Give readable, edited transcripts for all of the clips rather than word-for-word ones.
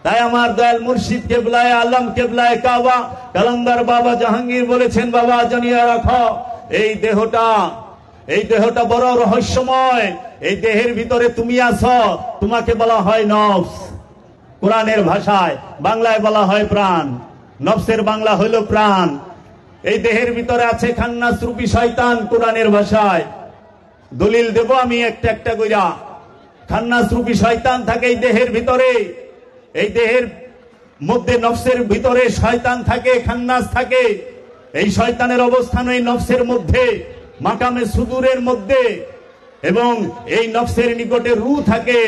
তাই আমার দয়াল মুর্শিদ কেবলায়ে আলম কেবলায়ে কাবা কালান্দার বাবা জাহাঙ্গীর বলেছেন, বাবা জানিয়ে রাখো এই দেহটা বড় রহস্যময়। এই দেহের ভিতরে তুমি আছো, তোমাকে বলা হয় নফস, কোরআনের ভাষায়, বাংলায় বলা হয় প্রাণ। নফসের বাংলা হইল প্রাণ। এই দেহের ভিতরে আছে খান্নাস রূপী শয়তান, কোরআনের ভাষায়। দলিল দেব আমি একটা একটা কইরা। খান্নাস রূপী শয়তান থাকে এই দেহের ভিতরে। এই দেহের মধ্যে নফসের ভিতরে শয়তান থাকে, খান্নাস থাকে। এই শয়তানের অবস্থান এই নফসের মধ্যে, মাকামে সুদূরের মধ্যে, এবং এই নফসের নিকটে রূহ থাকে।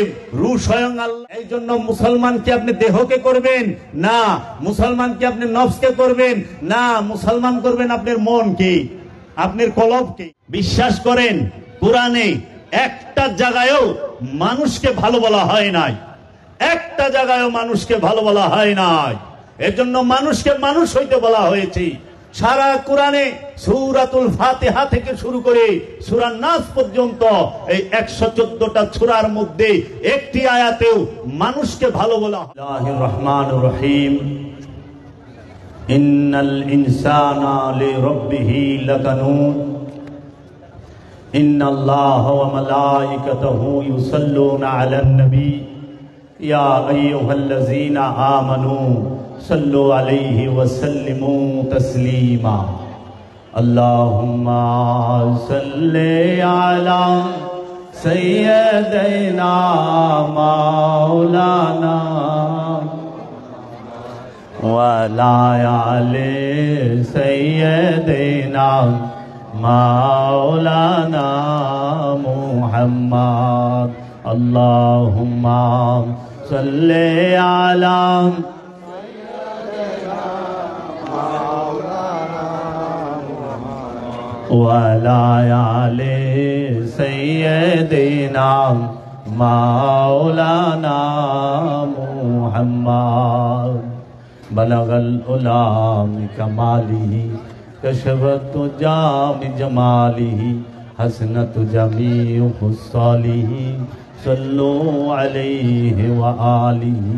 রূহ স্বয়ং আল্লাহ। এই জন্য মুসলমান কি আপনি দেহকে করবেন না, মুসলমান কি আপনি নফসকে করবেন না, মুসলমান করবেন আপনার মন কি, আপনার কলবকে। বিশ্বাস করেন কোরআনে একটা জায়গায়ও মানুষকে ভালো বলা হয় নাই, একটা জায়গায়ও মানুষকে ভালো বলা হয় নাই। এর জন্য মানুষকে মানুষ হইতে বলা হয়েছে। সারা কোরআনে সূরাতুল ফাতিহা থেকে শুরু করে সূরা নাস পর্যন্ত এই 114টা সূরার মধ্যে একটি আয়াতেও মানুষকে ভালো বলা হয়। বিসমিল্লাহির রহমানির রহিম। ইন্নাল ইনসানা লিরাব্বিহি লাকানুন। ইন্নাল্লাহা ওয়া মালাইকাতাহু ইউসাল্লুনা আলান নবী ইয়া আইয়ুহাল্লাযীনা আমানু সাল্লু আলাইহি ওয়া সাল্লিমু তাসলিমা। আল্লাহুম্মা সাল্লি আলা সাইয়্যিদিনা মাওলানা ওয়া আলা আলি সাইয়্যিদিনা মাওলানা মুহাম্মদ। আল্লাহুম্মা সাল্লি আলা وعلى آل سيدنا مولانا محمد بلغ العلا بكماله كشف الدجى بجماله حسنت جميع خصاله صلوا عليه وآله।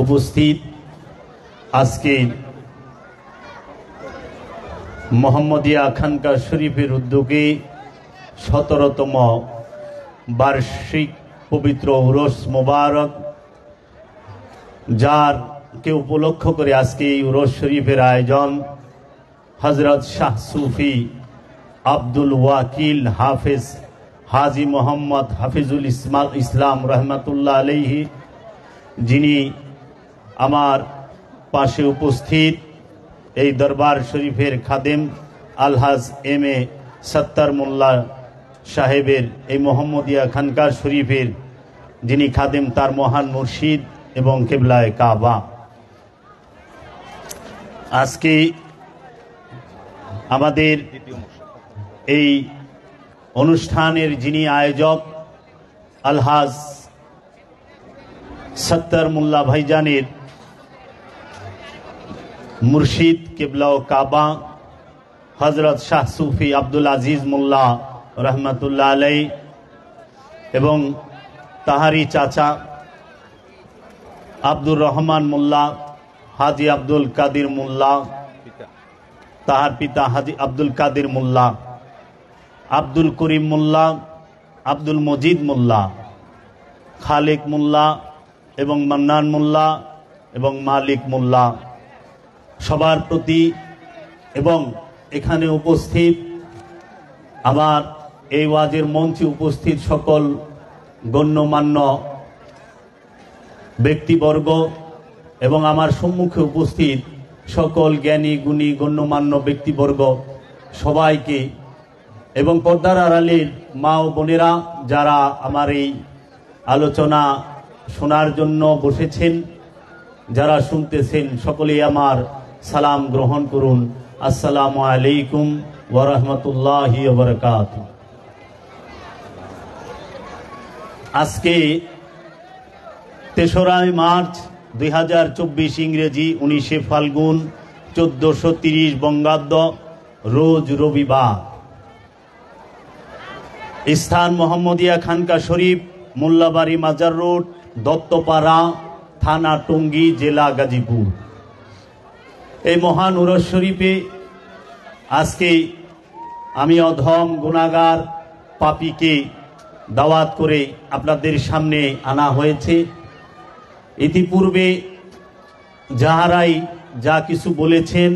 উপস্থিত আজকে মোহাম্মদিয়া খানকা শরীফের উদ্যোগে 17তম বার্ষিক পবিত্র উরস মোবারক, যারকে উপলক্ষ করে আজকে এই উরস শরীফের আয়োজন হযরত শাহ সুফি আব্দুল ওয়াকিল হাফেজ হাজী মোহাম্মদ হাফিজুল ইসলাম রহমাতুল্লাহ আলাইহি, যিনি আমার পাশে উপস্থিত, এই দরবার শরীফের খাদেম আলহাজ এম এ সত্তার মোল্লা সাহেবের, এই মোহাম্মদিয়া খানকা শরীফের যিনি খাদেম, তার মহান মুর্শিদ এবং কিবলায়ে কাবা। আজকে আমাদের এই অনুষ্ঠানের যিনি আয়োজক আলহাজ সত্তার মোল্লা ভাইজানের মুর্শিদ কিবলা ও কাবা হযরত শাহ সুফি আব্দুল আজিজ মোল্লা রহমাতুল্লাহ আলাইহি এবং তাহারি চাচা আব্দুর রহমান মোল্লা, হাজী আব্দুল কাদির মোল্লা, তাহার পিতা হাজী আব্দুল কাদির মোল্লা, আব্দুল করিম মোল্লা, আব্দুল মজিদ মোল্লা, খালেক মোল্লা এবং মান্নান মোল্লা এবং মালিক মোল্লা, সবার প্রতি এবং এখানে উপস্থিত আমার এই ওয়াজের মঞ্চে উপস্থিত সকল গণ্যমান্য ব্যক্তিবর্গ এবং আমার সম্মুখে উপস্থিত সকল জ্ঞানী গুণী গণ্যমান্য ব্যক্তিবর্গ সবাইকে, এবং পর্দার আড়ালের মা ও বোনেরা যারা আমার এই আলোচনা শোনার জন্য বসেছেন, যারা শুনতেছেন, সকলেই আমার সালাম গ্রহণ করুন। আসসালামু আলাইকুম ওয়া রাহমাতুল্লাহি ওয়া বারাকাতুহু। আজকে 3রা মার্চ 2024 ইংরেজি, 19শে ফাল্গুন 1430 বঙ্গাব্দ, রোজ রবিবার। স্থান মোহাম্মদিয়া খানকা শরীফ, মোল্লাবাড়ি মাজার রোড, দত্তপাড়া, থানা টঙ্গী, জেলা গাজীপুর। এই মহান উরস শরীফে আজকে আমি অধম গুনাহগার পাপীকে দাওয়াত করে আপনাদের সামনে আনা হয়েছে। ইতিপূর্বে যাহারাই যা কিছু বলেছেন,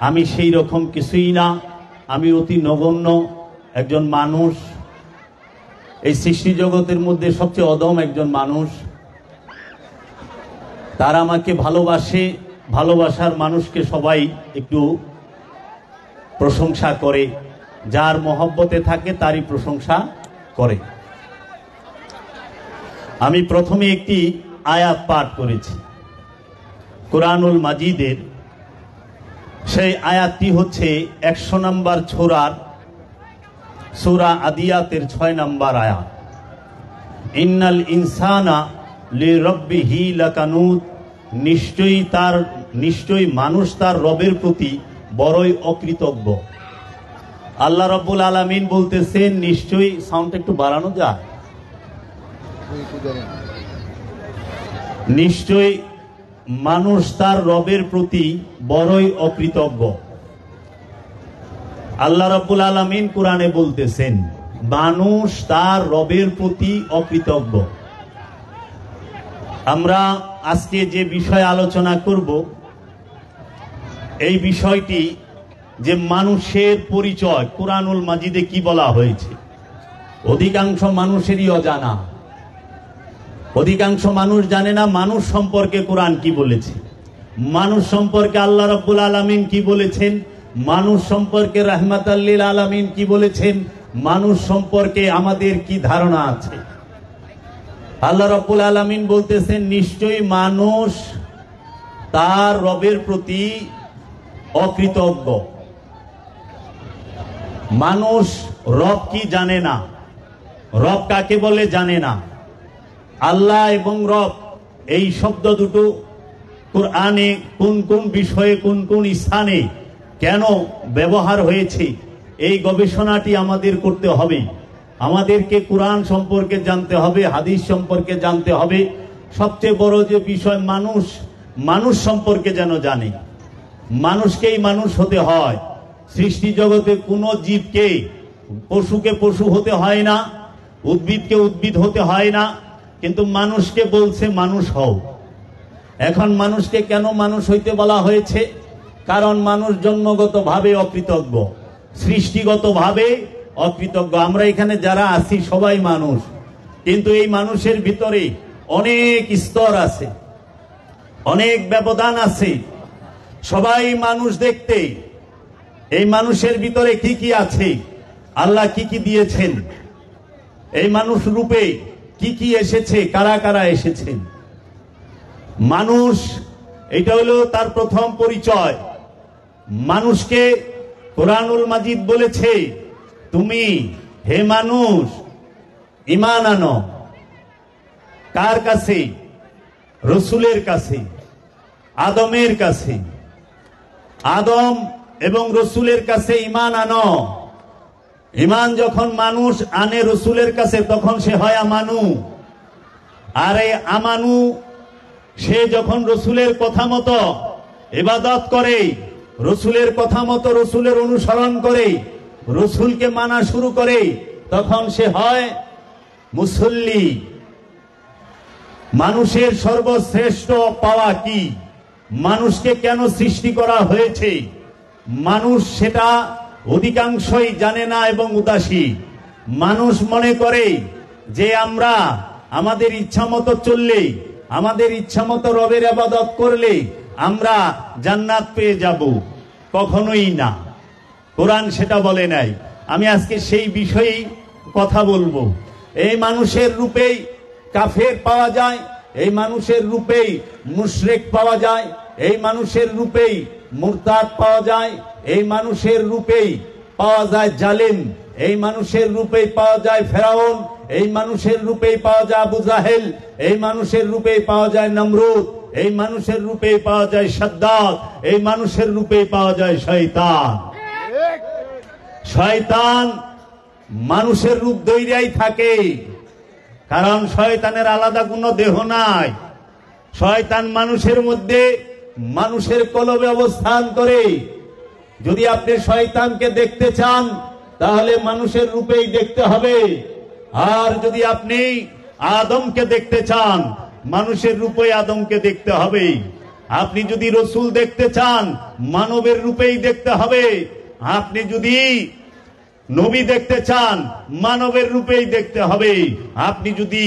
আমি সেই রকম কিছুই না। আমি অতি নগণ্য একজন মানুষ, এই সৃষ্টি জগতের মধ্যে সবচেয়ে অদম একজন মানুষ। তারা আমাকে ভালোবাসে, ভালোবাসার মানুষকে সবাই একটু প্রশংসা করে, যার মহব্বতে থাকে তারই প্রশংসা করে। আমি প্রথমে একটি আয়াত পাঠ করেছি কোরআনুল মাজিদের। সেই আয়াতটি হচ্ছে 100 নম্বর সূরা আদিয়াতের 6 নম্বর আয়াত। ইন্নাল ইনসানা লিরাব্বিহি লাকানুত, নিশ্চয়ই মানুষ তার রবের প্রতি বড়ই অকৃতজ্ঞ। আল্লাহ রাব্বুল আলামিন বলতেছেন, নিশ্চয়ই, সাউন্ড একটু বাড়ানো যায়, নিশ্চয়ই মানুষ তার রবের প্রতি বড়ই অকৃতজ্ঞ। আল্লাহ রাব্বুল আলামিন কোরআনে বলতেছেন মানুষ তার রবের প্রতি অকৃতজ্ঞ। আমরা আজকে যে বিষয় আলোচনা করব, এই বিষয়টি যে মানুষের পরিচয় কোরআনুল মাজিদে কি বলা হয়েছে, অধিকাংশ মানুষেরই অজানা। অধিকাংশ মানুষ জানে না মানুষ সম্পর্কে কোরআন কি বলেছে, মানুষ সম্পর্কে আল্লাহ রাব্বুল আলামিন কি বলেছেন, মানুষ সম্পর্কে রাহমাতাল লিল আলামিন কি বলেছেন, মানুষ সম্পর্কে আমাদের কি ধারণা আছে। আল্লাহ রাব্বুল আলামিন বলতেছেন, নিশ্চয়ই মানুষ তার রবের প্রতি অকৃতজ্ঞ। মানুষ রব কি জানে না, রব কাকে বলে জানে না। আল্লাহ এবং রব এই শব্দ দুটো কোরআনে কোন কোন বিষয়ে কোন কোন স্থানে কেন ব্যবহার হয়েছে, এই গবেষণাটি আমাদের করতে হবে। আমাদেরকে কোরআন সম্পর্কে জানতে হবে, হাদিস সম্পর্কে জানতে হবে। সবচেয়ে বড় যে বিষয়, মানুষ সম্পর্কে যেন জানে। মানুষকেই মানুষ হতে হয়। সৃষ্টি জগতে কোনো জীবকে, পশুকে পশু হতে হয় না, উদ্ভিদকে উদ্ভিদ হতে হয় না, কিন্তু মানুষকে বলছে মানুষ হও। এখন মানুষকে কেন মানুষ হইতে বলা হয়েছে? কারণ মানুষ জন্মগতভাবে অকৃতজ্ঞ, সৃষ্টিগতভাবে অকৃতজ্ঞ। আমরা এখানে যারা আছি সবাই মানুষ, কিন্তু এই মানুষের ভিতরে অনেক স্তর আছে, অনেক ব্যবধান আছে। সবাই মানুষ দেখতে, এই মানুষের ভিতরে কি কি আছে, আল্লাহ কি কি দিয়েছেন, এই মানুষ রূপে কি কি এসেছে, কারা কারা এসেছেন। মানুষ, এটা হলো তার প্রথম পরিচয়। মানুষকে কোরআনুল মাজিদ বলেছে, তুমি হে মানুষ ঈমান আনো। কার কাছে? রসুলের কাছে, আদমের কাছে। আদম এবং রসুলের কাছে ঈমান আনো। ঈমান যখন মানুষ আনে রসুলের কাছে, তখন সে হয় আমানু। আর এই আমানু, সে যখন রসুলের কথা মতো ইবাদত করে, রসুলের কথা মতো রসুলের অনুসরণ করে, রসুলকে মানা শুরু করে, তখন সে হয় মুসল্লি। মানুষের সর্বশ্রেষ্ঠ পাওয়া কি, মানুষকে কেন সৃষ্টি করা হয়েছে, মানুষ সেটা অধিকাংশই জানে না এবং উদাসী। মানুষ মনে করে যে আমরা আমাদের ইচ্ছা মতো চললে, আমাদের ইচ্ছা মতো রবের ইবাদত করলে আমরা জান্নাত পেয়ে যাব। কখনোই না, কোরআন সেটা বলে নাই। আমি আজকে সেই বিষয়েই কথা বলবো। এই মানুষের রূপেই কাফের পাওয়া যায়, এই মানুষের রূপেই মুশরিক পাওয়া যায়, এই মানুষের রূপেই মুরতাদ পাওয়া যায়, এই মানুষের রূপেই পাওয়া যায় জালিম, এই মানুষের রূপেই পাওয়া যায় ফেরাউন, এই মানুষের রূপেই পাওয়া যায় আবু জাহেল, এই মানুষের রূপেই পাওয়া যায় নমরুদ, এই মানুষের রূপেই পাওয়া যায় সাদ্দাত, এই মানুষের রূপেই পাওয়া যায় শয়তান। শয়তান মানুষের রূপ ধইরাই থাকে, কারণ শয়তানের আলাদা কোনো দেহ নাই। শয়তান মানুষের মধ্যে, মানুষের কলবে অবস্থান করে। যদি আপনি শয়তানকে দেখতে চান তাহলে মানুষের রূপেই দেখতে হবে, আর যদি আপনি আদমকে দেখতে চান মানুষের রূপে আদমকে দেখতে হবে। আপনি যদি রসুল দেখতে চান মানবের রূপেই দেখতে হবে। আপনি যদি নবী দেখতে চান মানবের রূপেই দেখতে হবে। আপনি যদি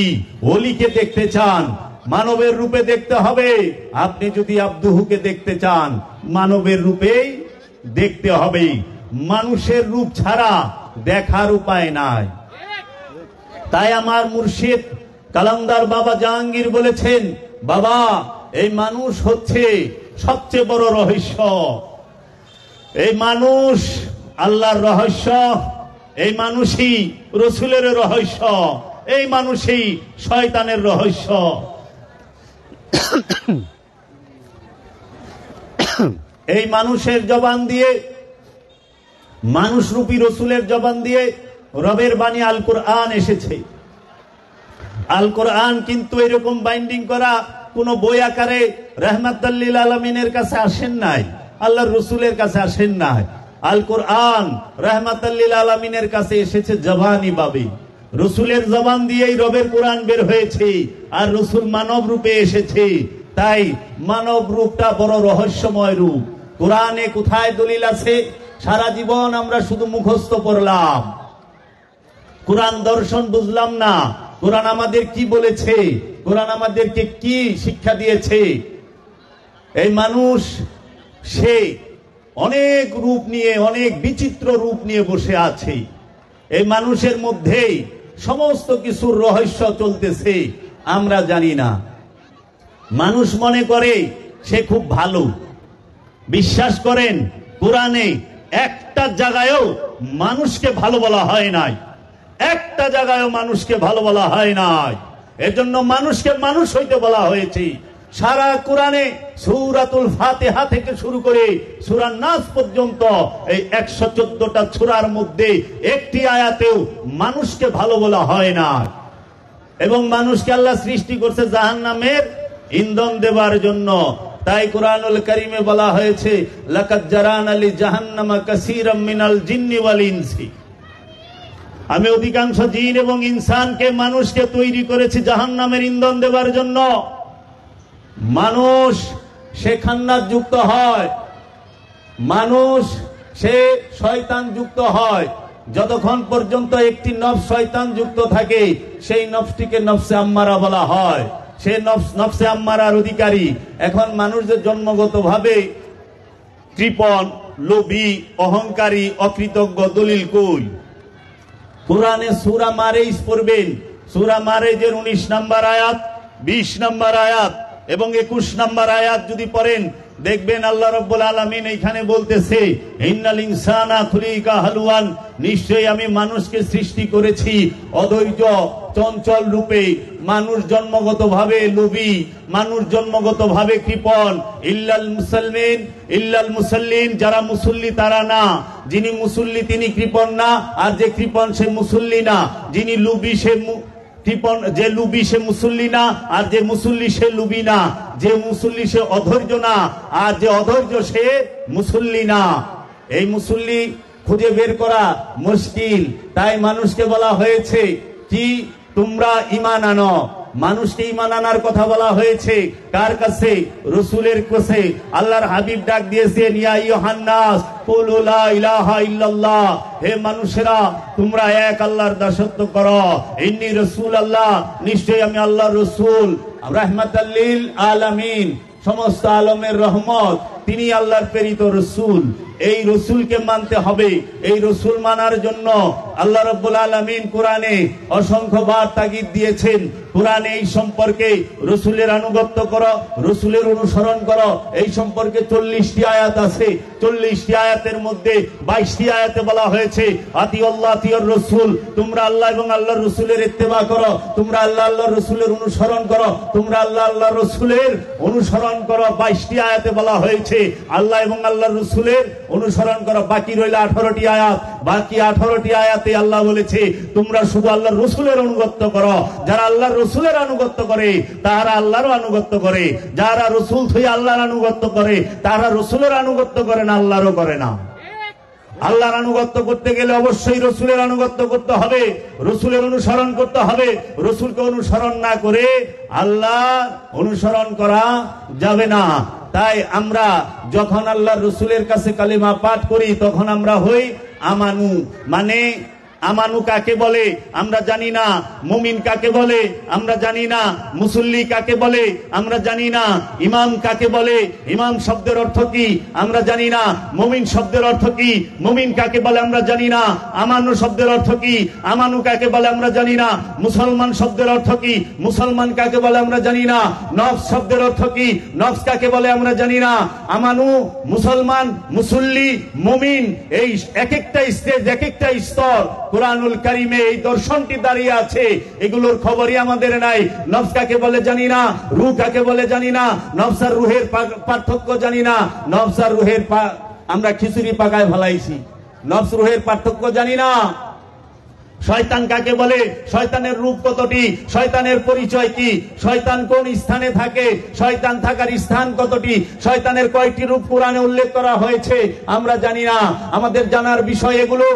ওলিকে দেখতে চান মানবের রূপে দেখতে হবে। আপনি যদি আব্দুহুকে দেখতে চান মানবের রূপেই দেখতে হবে। মানুষের রূপ ছাড়া দেখার উপায় নাই। তাই আমার মুর্শিদ কালান্দার বাবা জাহাঙ্গীর বলেছেন, বাবা এই মানুষ হচ্ছে সবচেয়ে বড় রহস্য। এই মানুষ আল্লাহর রহস্য, এই মানুষই রসুলের রহস্য, এই মানুষই শয়তানের রহস্য। এই মানুষের জবান দিয়ে, মানুষরূপী রসুলের জবান দিয়ে রবের বাণী আল কোরআন এসেছে। আল কোরআন কিন্তু এরকম বাইন্ডিং করা কোন বই আকারে রাহমাতুল লিল আলামিনের কাছে আসেন নাই, আল্লাহর রসুলের কাছে আসেন নাই। আল কোরআন রাহমাতুল লিল আলামিনের কাছে এসেছে জবানি ভাবে। রসুলের জবান দিয়েই রবের কোরআন বের হয়েছে, আর রসুল মানব রূপে এসেছে। তাই মানব রূপটা বড় রহস্যময় রূপ। কোরআনে কোথায় দলিল আছে? সারা জীবন আমরা শুধু মুখস্থ পড়লাম, কোরআন দর্শন বুঝলাম না। কোরআন আমাদের কি বলেছে, কোরআন আমাদেরকে কি শিক্ষা দিয়েছে? এই মানুষ সে অনেক রূপ নিয়ে, অনেক বিচিত্র রূপ নিয়ে বসে আছে। এই মানুষের মধ্যেই সমস্ত কিছুর রহস্য চলতেছে, আমরা জানি না। মানুষ মনে করে সে খুব ভালো। বিশ্বাস করেন কোরআনে একটা জায়গায়ও মানুষকে ভালো বলা হয় নাই, একটা জায়গায়ও মানুষকে ভালো বলা হয় নাই। এজন্য মানুষকে মানুষ হইতে বলা হয়েছে। সারা কোরআনে সূরাতুল ফাতিহা থেকে শুরু করে সূরা নাস পর্যন্ত এই 114টা সূরার মধ্যে একটি আয়াতেও মানুষকে ভালো বলা হয় না। এবং মানুষকে আল্লাহ সৃষ্টি করছে জাহান্নামের ইন্ধন দেবার জন্য। তাই কোরআনুল কারীমে বলা হয়েছে, লাকাদ জারানা লি জাহান্নামা কাসীরাম মিনাল জিন্নি ওয়াল ইনসি। আমি অধিকাংশ জিন এবং ইনসানকে, মানুষকে তৈরি করেছি জাহান্নামের ইন্ধন দেবার জন্য। মানুষ সে খান্নাত যুক্ত হয়, মানুষ সে শয়তান যুক্ত হয়। যতক্ষণ পর্যন্ত একটি নফস শয়তান যুক্ত থাকে সেই নফসটিকে নফসে আম্মারা বলা হয়। সে নফসে আম্মারার অধিকারী। এখন মানুষ যে জন্মগতভাবে কৃপণ, লোভী, অহংকারী, অকৃতজ্ঞ, দলিল কই? কোরআনে সূরা মারেজ পড়বেন, সূরা মারেজের 19 নম্বর আয়াত, 20 নম্বর আয়াত এবং 21 নম্বর আয়াত যদি পড়েন দেখবেন আল্লাহ রাব্বুল আলামিন এখানে বলতেছে, ইন্নাল ইনসানা খুলিকা হালুয়ান, নিশ্চয়ই আমি মানুষকে সৃষ্টি করেছি অধৈর্য, চঞ্চল রূপে। মানুষ জন্মগতভাবে লোভী, মানুষ জন্মগতভাবে কৃপণ। ইল্লাল মুসাল্লিন, ইল্লাল মুসাল্লিন, যারা মুসল্লি তারা না। যিনি মুসল্লি তিনি কৃপণ না, আর যে কৃপণ সে মুসল্লি না। যিনি লোভী সে কৃপণ, যে লুবি সে মুসল্লি না, আর যে মুসল্লি সে লুবি না। যে মুসল্লি সে অধৈর্য না, আর যে অধৈর্য সে মুসল্লি না। এই মুসল্লি খুঁজে বের করা মুশকিল। তাই মানুষকে বলা হয়েছে কি, তোমরা ঈমান আনো। মানুষকে ঈমান আনার কথা বলা হয়েছে কার কাছে? রাসূলের কাছে। আল্লাহর হাবিব ডাক দিয়েছেন, ইয়া আইয়ুহান নাস কুলু লা ইলাহা ইল্লাল্লাহ, হে মানুষেরা তোমরা এক আল্লাহর দাসত্ব করো। ইন্নী রাসূলুল্লাহ, নিশ্চয়ই আমি আল্লাহর রাসূল, রাহমাতাল লিল আলামিন, সমস্ত আলমের রহমত। তিনি আল্লাহর প্রেরিত রাসূল। এই রসুলকে মানতে হবে। এই রসুল মানার জন্য আল্লাহ রাব্বুল আলামিন কোরআনে অসংখ্যবার তাগিদ দিয়েছেন। কোরআনে এই সম্পর্কে রসুলের আনুগত্য করো, রসুলের অনুসরণ করো, এই সম্পর্কে 40টি আয়াত আছে। 40টি আয়াতের মধ্যে 22টি আয়াতে বলা হয়েছে আতিউল্লাহ আতিউর রসুল, তোমরা আল্লাহ এবং আল্লাহর রসুলের ইত্তেবা করো, তোমরা আল্লাহ আল্লাহর রসুলের অনুসরণ করো, তোমরা আল্লাহ আল্লাহর রসুলের অনুসরণ করো। 22টি আয়াতে বলা হয়েছে হচ্ছে আল্লাহ এবং আল্লাহর রাসূলের অনুসরণ করা। বাকি রইল 18টি আয়াত। বাকি 18টি আয়াতে আল্লাহ বলেছে তোমরা শুধু আল্লাহর রাসূলের আনুগত্য করো। যারা আল্লাহর রাসূলের আনুগত্য করে তারা আল্লাহর আনুগত্য করে, যারা রাসূল থেকে আল্লাহর আনুগত্য করে তারা রাসূলের আনুগত্য করে না, আল্লাহরও করে না। আল্লাহর আনুগত্য করতে গেলে অবশ্যই রাসূলের আনুগত্য করতে হবে, রাসূলের অনুসরণ করতে হবে। রাসূলকে অনুসরণ না করে আল্লাহ অনুসরণ করা যাবে না। তাই আমরা যখন আল্লাহর রাসূলের কাছে কালিমা পাঠ করি তখন আমরা হই আমানু। মানে আমানু কাকে বলে আমরা জানি না, মুমিন কাকে বলে আমরা জানি না, মুসল্লি কাকে বলে আমরা জানি না, ইমাম কাকে বলে, ইমাম শব্দের অর্থ কি আমরা জানি না, মুমিন শব্দের অর্থ কি, মুমিন কাকে বলে আমরা জানি না, আমানু শব্দের অর্থ কি, আমানু কাকে বলে আমরা জানি না, মুসলমান শব্দের অর্থ কি, মুসলমান কাকে বলে আমরা জানি না, নফস শব্দের অর্থ কি, নফস কাকে বলে আমরা জানি না। আমানু, মুসলমান, মুসল্লি, মুমিন, এই এক একটা স্টেজ, এক একটা স্তর কুরআনুল কারীমে এই দর্শনটি দাঁড়িয়ে আছে। এগুলোর খবরই আমাদের নাই। নফস কাকে বলে জানি না, রূহ কাকে বলে জানি না, নফস আর রূহের পার্থক্য জানি না। নফস আর রূহের আমরা খিচুড়ি পাকায় ফেলাইছি, নফস রূহের পার্থক্য জানি না। শয়তান কাকে বলে, শয়তানের রূপ কতটি, শয়তানের পরিচয় কি, শয়তান কোন স্থানে থাকে, শয়তান থাকার স্থান কতটি, শয়তানের কয়টি রূপ কোরআনে উল্লেখ করা হয়েছে আমরা জানি না। আমাদের জানার বিষয় এগুলো।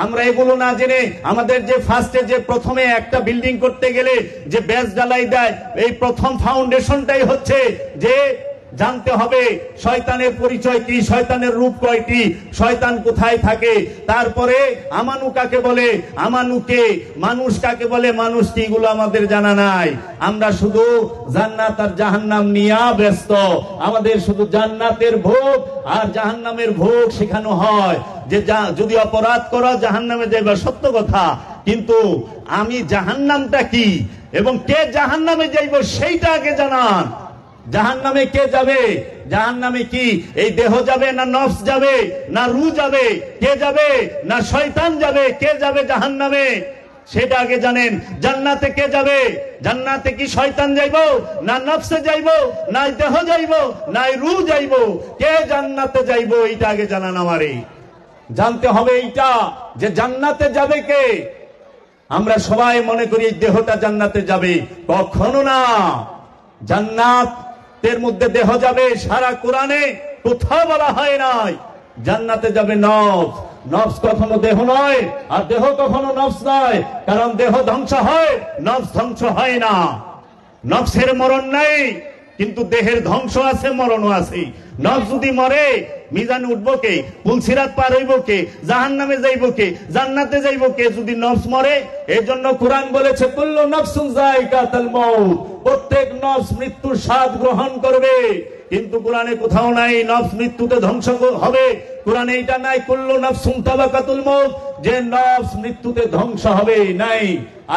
আমরা এগুলো না জেনে আমাদের যে ফার্স্টে যে প্রথমে একটা বিল্ডিং করতে গেলে যে বেস ঢালাই দেয়, এই প্রথম ফাউন্ডেশনটাই হচ্ছে যে জানতে হবে শয়তানের পরিচয় কি, শয়তানের রূপ কয়টি, শয়তান কোথায় থাকে। তারপরে আমানু কাকে বলে, আমানুকে, মানুষ কাকে বলে, মানুষ কি, এগুলো আমাদের জানা নাই। আমরা শুধু জান্নাত আর জাহান্নাম নিয়ে ব্যস্ত। আমাদের শুধু জান্নাতের ভোগ আর জাহান্নামের ভোগ শেখানো হয় যে যদি অপরাধ করো জাহান্নামে যাইবা, সত্য কথা, কিন্তু আমি জাহান্নামটা কি এবং কে জাহান্নামে যাইব সেইটা আগে জানান। জাহান্নামে কে যাবে, জাহান্নামে কি এই দেহ যাবে না নফস যাবে না রূহ যাবে, কে যাবে না শয়তান যাবে, কে যাবে জাহান্নামে সেটা আগে জানেন। জান্নাতে কে যাবে, জান্নাতে কি শয়তান যাইবো না নফসে যাইবো না দেহ যাইবো না রূহ যাইবো, কে জান্নাতে যাইবো এইটা আগে জানান। আমারে জানতে হবে এইটা যে জান্নাতে যাবে কে। আমরা সবাই মনে করি এই দেহটা জান্নাতে যাবে, কখনো না। জান্নাতের মধ্যে দেহ যাবে, সারা কোরআনে কোথাও বলা হয় নাই জান্নাতে যাবে নফস। নফস কখনো দেহ নয় আর দেহ কখনো নফস নয়, কারণ দেহ ধ্বংস হয়, নফস ধ্বংস হয় না। নফসের মরণ নাই কিন্তু দেহের ধ্বংস আছে, মরণও আছে। নফস যদি মরে মিজান উঠবো কে, পুলসিরাত পার হইব কে, জাহান্নামে যাইব কে, জান্নাতে যাইব কে যদি নফস মরে। এই জন্য কোরআন বলেছে কুল্লু নাফসুন যায়কাতুল মাউত, প্রত্যেক নফস মৃত্যুর স্বাদ গ্রহণ করবে। কিন্তু কোরআনে কোথাও নাই নফস মৃত্যুতে ধ্বংস হবে। কোরআনে এটা নাই কুল্লু নাফসুন তাবাকাতুল মাউত, যে নফস মৃত্যুতে ধ্বংস হবে, নাই।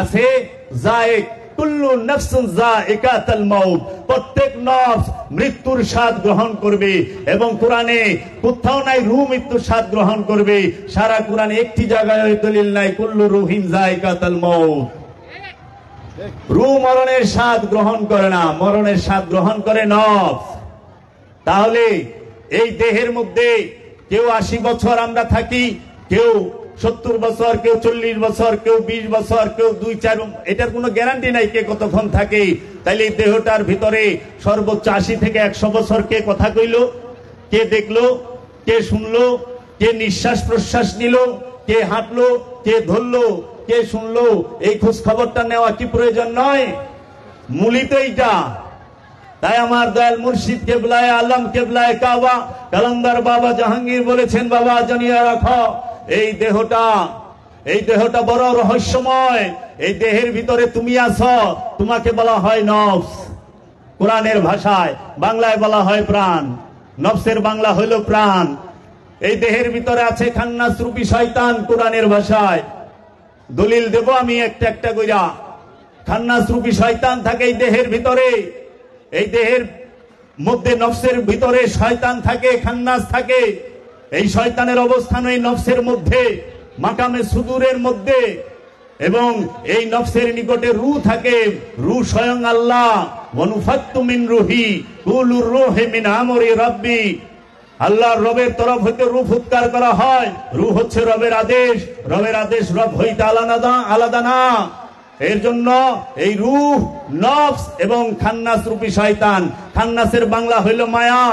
আছে যায়েক, কুল্লু নাফসুন যায়কাতুল মাউত, প্রত্যেক নফস মৃত্যুর স্বাদ গ্রহণ করবে। এবং কোরআনে কোথাও নাই রূহ মৃত্যুর স্বাদ গ্রহণ করবে। সারা কোরআনে একটি জায়গায় দলিল নাই কুল্লু রূহিন যায়কাতুল মাউত। রূহ মরণের স্বাদ গ্রহণ করে না, মরণের স্বাদ গ্রহণ করে নফস। তাহলে এই দেহের মধ্যে কেউ 80 বছর আমরা থাকি, কেউ 70 বছর, কেউ 40 বছর, কেউ 20 বছর, কেউ 2-4, এটার কোনো গ্যারান্টি নাই কে কতক্ষণ থাকে। তাইলে এই দেহটার ভিতরে সর্বোচ্চ 80 থেকে 100 বছর কে কথা কইল, কে দেখলো, কে শুনলো, কে নিঃশ্বাস প্রশ্বাস নিল, কে হাঁটলো, কে ধরলো, কে শুনলো, এই খোঁজ খবরটা নেওয়া কি প্রয়োজন নয়? মূলিত এইটা। তাই আমার দয়াল মুর্শিদ কেবলায়ে আলম কেবলায়ে কাবা কালান্দার বাবা জাহাঙ্গীর বলেছেন, বাবা জানিয়ে রাখো এই দেহটা বড় রহস্যময়। এই দেহের ভিতরে তুমি আছো, তোমাকে বলা হয় নফস। কোরআনের ভাষায় বাংলায় বলা হয় প্রাণ, নফসের বাংলা হইল প্রাণ। এই দেহের ভিতরে আছে খান্নাস রূপী শয়তান। কোরআনের ভাষায় দলিল দেব আমি একটা একটা কইরা। খান্নাস রূপী শয়তান থাকে এই দেহের ভিতরে। এই দেহের মধ্যে নফসের ভিতরে শয়তান থাকে, খান্নাস থাকে। এই শয়তানের অবস্থান ওই নফসের মধ্যে, মাকামে সুদূরের মধ্যে। এবং এই নফসের নিকটে রূহ থাকে। রূহ স্বয়ং আল্লাহ। ওয়ানুফাত্তু মিন রূহি কুলুর রূহি মিন আমরি রাব্বি। আল্লাহর রবের তরফ হইতে রূহ ফুৎকার করা হয়। রূহ হচ্ছে রবের আদেশ। রবের আদেশ রব হইতে আলাদা না। এর জন্য এই রূহ, নফস এবং খান্নাস রূপী শয়তান। খান্নাসের বাংলা হইল মায়া,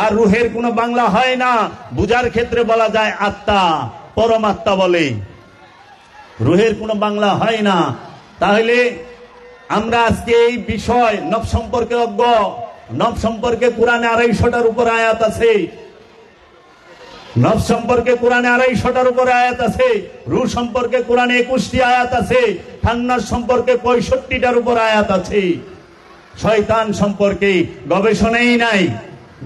আর রূহের কোনো বাংলা হয় না। বুঝার ক্ষেত্রে বলা যায় আত্মা, পরমাত্মা বলে। রূহের কোনো বাংলা হয় না। তাহলে আমরা আজকে এই বিষয় নফস সম্পর্কে অজ্ঞ। নফস সম্পর্কে কোরআনে 250টার উপর আয়াত আছে। নফস সম্পর্কে কোরআনে 250টার উপর আয়াত আছে। রূহ সম্পর্কে কোরআনে 21টি আয়াত আছে। খান্নাস সম্পর্কে 65টার উপর আয়াত আছে। শয়তান সম্পর্কে গবেষণাই নাই,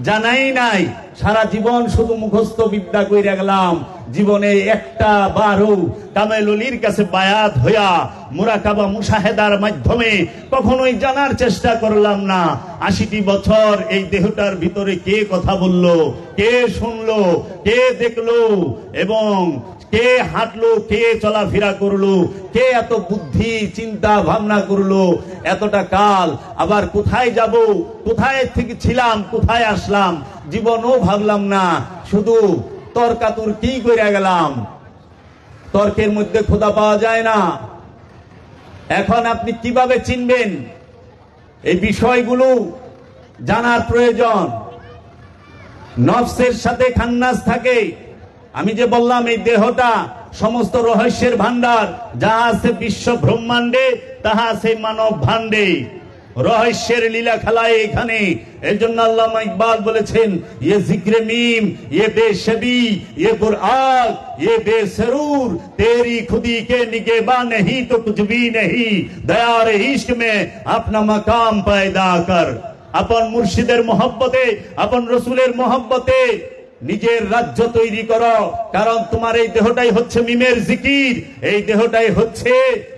জানাই নাই। সারা জীবন শুধু মুখস্থ বিদ্যা কইরা গেলাম। জীবনে একটা বারও কামেলুলির কাছে বায়াত হইয়া মুরাকাবা মুশাহেদার মাধ্যমে কখনোই জানার চেষ্টা করলাম না 80টি বছর এই দেহটার ভিতরে কে কথা বলল, কে শুনলো, কে দেখলো, এবং কে হাঁটলো, কে চলাফেরা করলো, কে এত বুদ্ধি চিন্তা ভাবনা করলো এতটা কাল। আবার কোথায় যাব, কোথায় থেকে ছিলাম, কোথায় আসলাম, জীবনও ভাবলাম না। শুধু তর্কাতুর কি করে গেলাম। তর্কের মধ্যে খোদা পাওয়া যায় না। এখন আপনি কিভাবে চিনবেন? এই বিষয়গুলো জানার প্রয়োজন। নফসের সাথে খান্নাস থাকে। আমি যে বললাম এই দেহটা সমস্ত রহস্যের ভান্ডার। যাহা আছে বিশ্ব ব্রহ্মাণ্ডে তাহা আছে মানব ভাণ্ডে। রহস্যের লীলা খেলায় এখানে। এর জন্য আল্লামা ইকবাল বলেছেন, ইয়ে জিক্রে মিম, ইয়ে বেশবি, ইয়ে বুরআত, ইয়ে বেসরুর, তেরি খুদি কে নিগেবা नहीं तो कुछ भी नहीं, दयार इश्क में अपना मकाम पैदा कर। আপন মুর্শিদের মহব্বতে, আপন রসুলের মহব্বতে নিজের রাজ্য তৈরি করো। কারণ তোমার এই দেহটাই হচ্ছে মিমের জিকির। এই দেহটাই হচ্ছে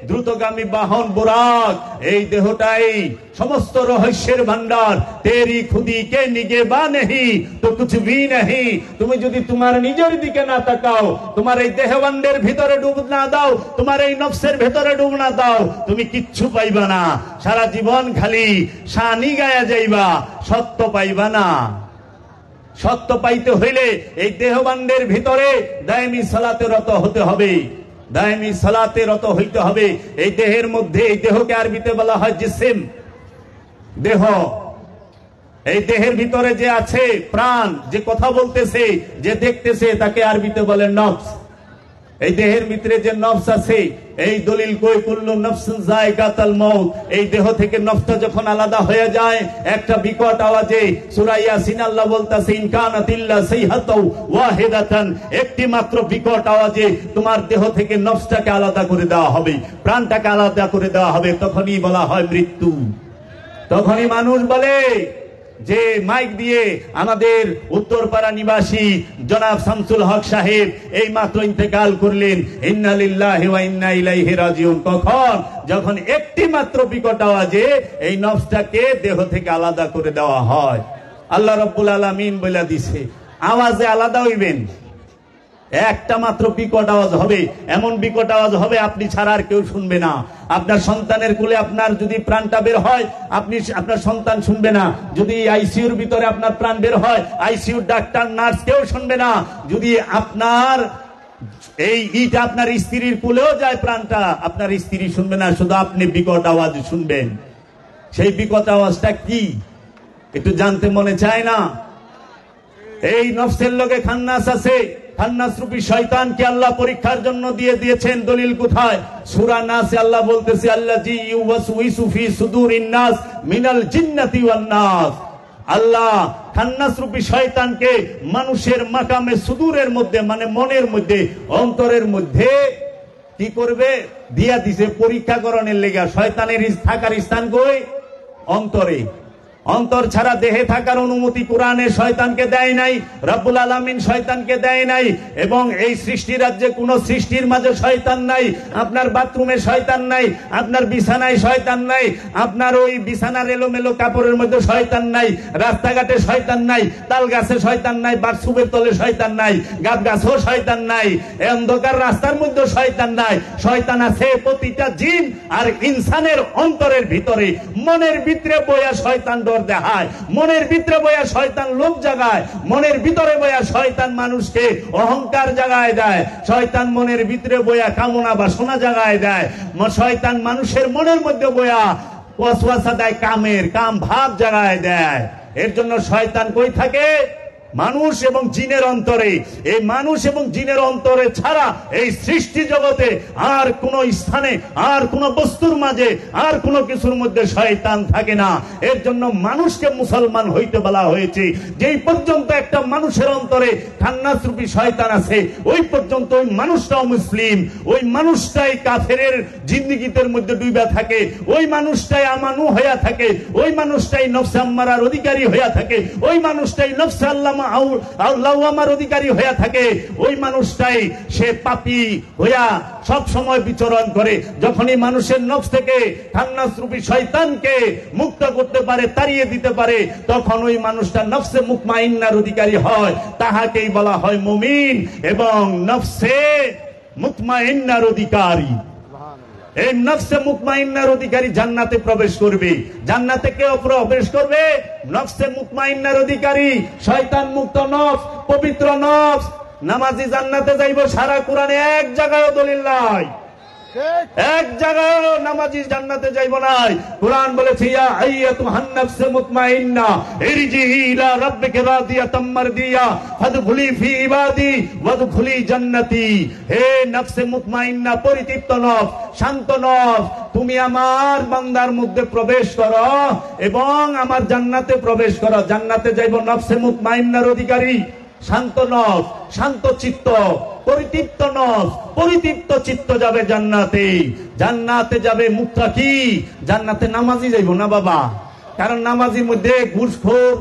দ্রুতগামী বাহন বুরাক। এই দেহটাই সমস্ত রহস্যের ভান্ডার। তেরি খুদি কে নিগেবা নেহি তো কুছ ভি নেহি। তুমি যদি তোমার নিজের দিকে না তাকাও, তোমার এই দেহবান্ডের ভিতরে ডুব না দাও, তোমার এই নফসের ভিতরে ডুব না দাও, তুমি কিচ্ছু পাইবা না। সারা জীবন খালি শানি গায়া যাইবা, সত্য পাইবা না। সত্য পাইতে হইলে এই দেহবান্ডের ভিতরে দায়মি সালাতে রত হতে হবে। দায়মি সালাতে রত হইতে হবে। এই দেহের মধ্যে, এই দেহকে আরবিতে বলা হয় জিসিম, দেহ। এই দেহের ভিতরে যে আছে প্রাণ, যে কথা বলতেছে, যে দেখতেছে, তাকে আরবিতে বলে নফস। এই দেহের ভিতরে যে নফস আছে, এই দলিল কই কুল্লু নফসিন যায়কাতুল মউত। এই দেহ থেকে নফসটা যখন আলাদা হয়ে যায়, একটা বিকট আওয়াজে সূরা ইয়াসিন আল্লাহ বলতাছে, ইন কানাত ইল্লা সাইহাতু ওয়াহিদাতান, একটি মাত্র বিকট আওয়াজে তোমার দেহ থেকে নফসটাকে আলাদা করে দেওয়া হবে, প্রাণটাকে আলাদা করে দেওয়া হবে। তখনই বলা হয় মৃত্যু। তখনই মানুষ বলে যে মাইক দিয়ে আমাদের উত্তরপাড়া নিবাসী জনাব শামসুল হক সাহেব এই মাত্র ইন্তেকাল করলেন, ইন্না লিল্লাহি ওয়া ইন্না ইলাইহি রাজিউন। কখন? যখন একটি মাত্র বিকট আওয়াজে এই নফসটাকে দেহ থেকে আলাদা করে দেওয়া হয়। আল্লাহ রাব্বুল আলামিন বলে দিছে, আওয়াজে আলাদা হইবেন। একটা মাত্র বিকট আওয়াজ হবে, এমন বিকট আওয়াজ হবে আপনি ছাড়া আর কেউ শুনবে না। আপনার সন্তানের কোলে আপনার যদি প্রাণটা বের হয়, আপনি, আপনার সন্তান শুনবে না। যদি আইসিইউর ভিতরে আপনার প্রাণ বের হয়, আইসিইউর ডাক্তার নার্স কেউ শুনবে না। যদি আপনার এই ইটা আপনার স্ত্রীর কোলেও যায় প্রাণটা, আপনার স্ত্রী শুনবে না, শুধু আপনি বিকট আওয়াজ শুনবেন। সেই বিকট আওয়াজটা কি একটু জানতে মনে চায় না? এই নফসের লগে খান্নাস আছে। খান্নাস রূপী শয়তানকে আল্লাহ পরীক্ষার জন্য দিয়ে দিয়েছেন। দলিল কোথায়? সূরা নাসে আল্লাহ বলতেছে, আল্লাযী ইউওয়াসউইসু ফি সুদুরিন নাস মিনাল জিন্নাতি ওয়ান নাস। আল্লাহ খান্নাস রূপী শয়তানকে মানুষের মাকামে সুদূরের মধ্যে, মানে মনের মধ্যে, অন্তরের মধ্যে কি করবে? দিয়া দিছে পরীক্ষা করণের লেগা। শয়তানের থাকার স্থান কই? অন্তরে। অন্তর ছাড়া দেহে থাকার অনুমতি কোরআনে শয়তানকে দেয় নাই, রব্বুল আলামিন শয়তানকে দেয় নাই। এবং এই সৃষ্টি রাজ্যে কোন সৃষ্টির মাঝে শয়তান নাই। আপনার বাথরুমে শয়তান নাই, আপনার বিছানায় শয়তান নাই, আপনার ওই বিছানার এলোমেলো কাপড়ের মধ্যে শয়তান নাই, রাস্তাঘাটে শয়তান নাই, তাল গাছে শয়তান নাই, বাথরুমের তলে শয়তান নাই, গাব গাছেও শয়তান নাই, অন্ধকার রাস্তার মধ্যে শয়তান নাই। শয়তান আছে প্রতিটা জিন আর ইনসানের অন্তরের ভিতরে, মনের ভিতরে বয়া শয়তান ডর দেখায়, মনের ভিতরে বয়া শয়তান লোভ জাগায়, মনের ভিতরে বয়া শয়তান মানুষকে অহংকার জাগায় দেয়, শয়তান মনের ভিতরে বয়া কামনা বাসনা জাগায় দেয়, শয়তান মানুষের মনের মধ্যে বয়া ওয়াসওয়াসা দেয়, কাম ভাব জাগায় দেয়। এর জন্য শয়তান কই থাকে? মানুষ এবং জিনের অন্তরে। এই মানুষ এবং জিনের অন্তরে ছাড়া এই সৃষ্টি জগতে আর কোন স্থানে, আর কোন বস্তুর মাঝে, আর কোন কিছুর মধ্যে শয়তান থাকে না। এর জন্য মানুষকে মুসলমান হইতে বলা হয়েছে। যেই পর্যন্ত একটা মানুষের অন্তরে খান্নাস রূপী শয়তান আছে, ওই পর্যন্ত ওই মানুষটাও মুসলিম, ওই মানুষটাই কাফেরের জিন্দেগিতের মধ্যে ডুবে থাকে, ওই মানুষটাই আমানু হইয়া থাকে, ওই মানুষটাই নফসে আম্মারার অধিকারী হইয়া থাকে, ওই মানুষটাই নফসে আল্লাহ আমার অধিকারী হইয়া থাকে, ওই মানুষটাই সে পাপী হইয়া সব সময় বিচরণ করে। যখনই মানুষের নফস থেকে খান্নাস রূপী শয়তানকে মুক্ত করতে পারে, তাড়িয়ে দিতে পারে, তখন ওই মানুষটা নফসে মুতমাইন্নার অধিকারী হয়। তাহাকেই বলা হয় মুমিন এবং নফসে মুতমাইন্নার অধিকারী। এই নফসে মুতমাইন্নার অধিকারী জান্নাতে প্রবেশ করবে। জান্নাতে কেউ প্রবেশ করবে? নফসে মুতমাইন্নার অধিকারী, শয়তান মুক্ত নফস, পবিত্র নফস। নামাজি জান্নাতে যাইব, সারা কোরআনে এক জায়গায় দলিল নাই, এক জায়গায় নামাজি জান্নাতে যাইব নাই। কোরআন বলেছে ইয়া আইয়াতুহান নাফসে মুতমাইন্না ইরজিই ইলা রাব্বিকা রাদিয়াতাম মারদিয়া ফাদখুলি ফি ইবাদি ওয়াদখুলি জান্নাতি। হে নফসে মুতমাইন্না, পরিতৃপ্ত নফস, শান্ত নফস, তুমি আমার বান্দার মধ্যে প্রবেশ করো এবং আমার জান্নাতে প্রবেশ করো। জান্নাতে যাইব নফসে মুতমাইন্নার অধিকারী, শান্ত নফস, শান্ত চিত্ত, পরিতৃপ্ত নফস, পরিতৃপ্ত চিত্ত যাবে জান্নাতে। জান্নাতে যাবে মুত্তাকি। জান্নাতে নামাজি যাইব না বাবা, কারণ নামাজির মধ্যে ঘুষখোর,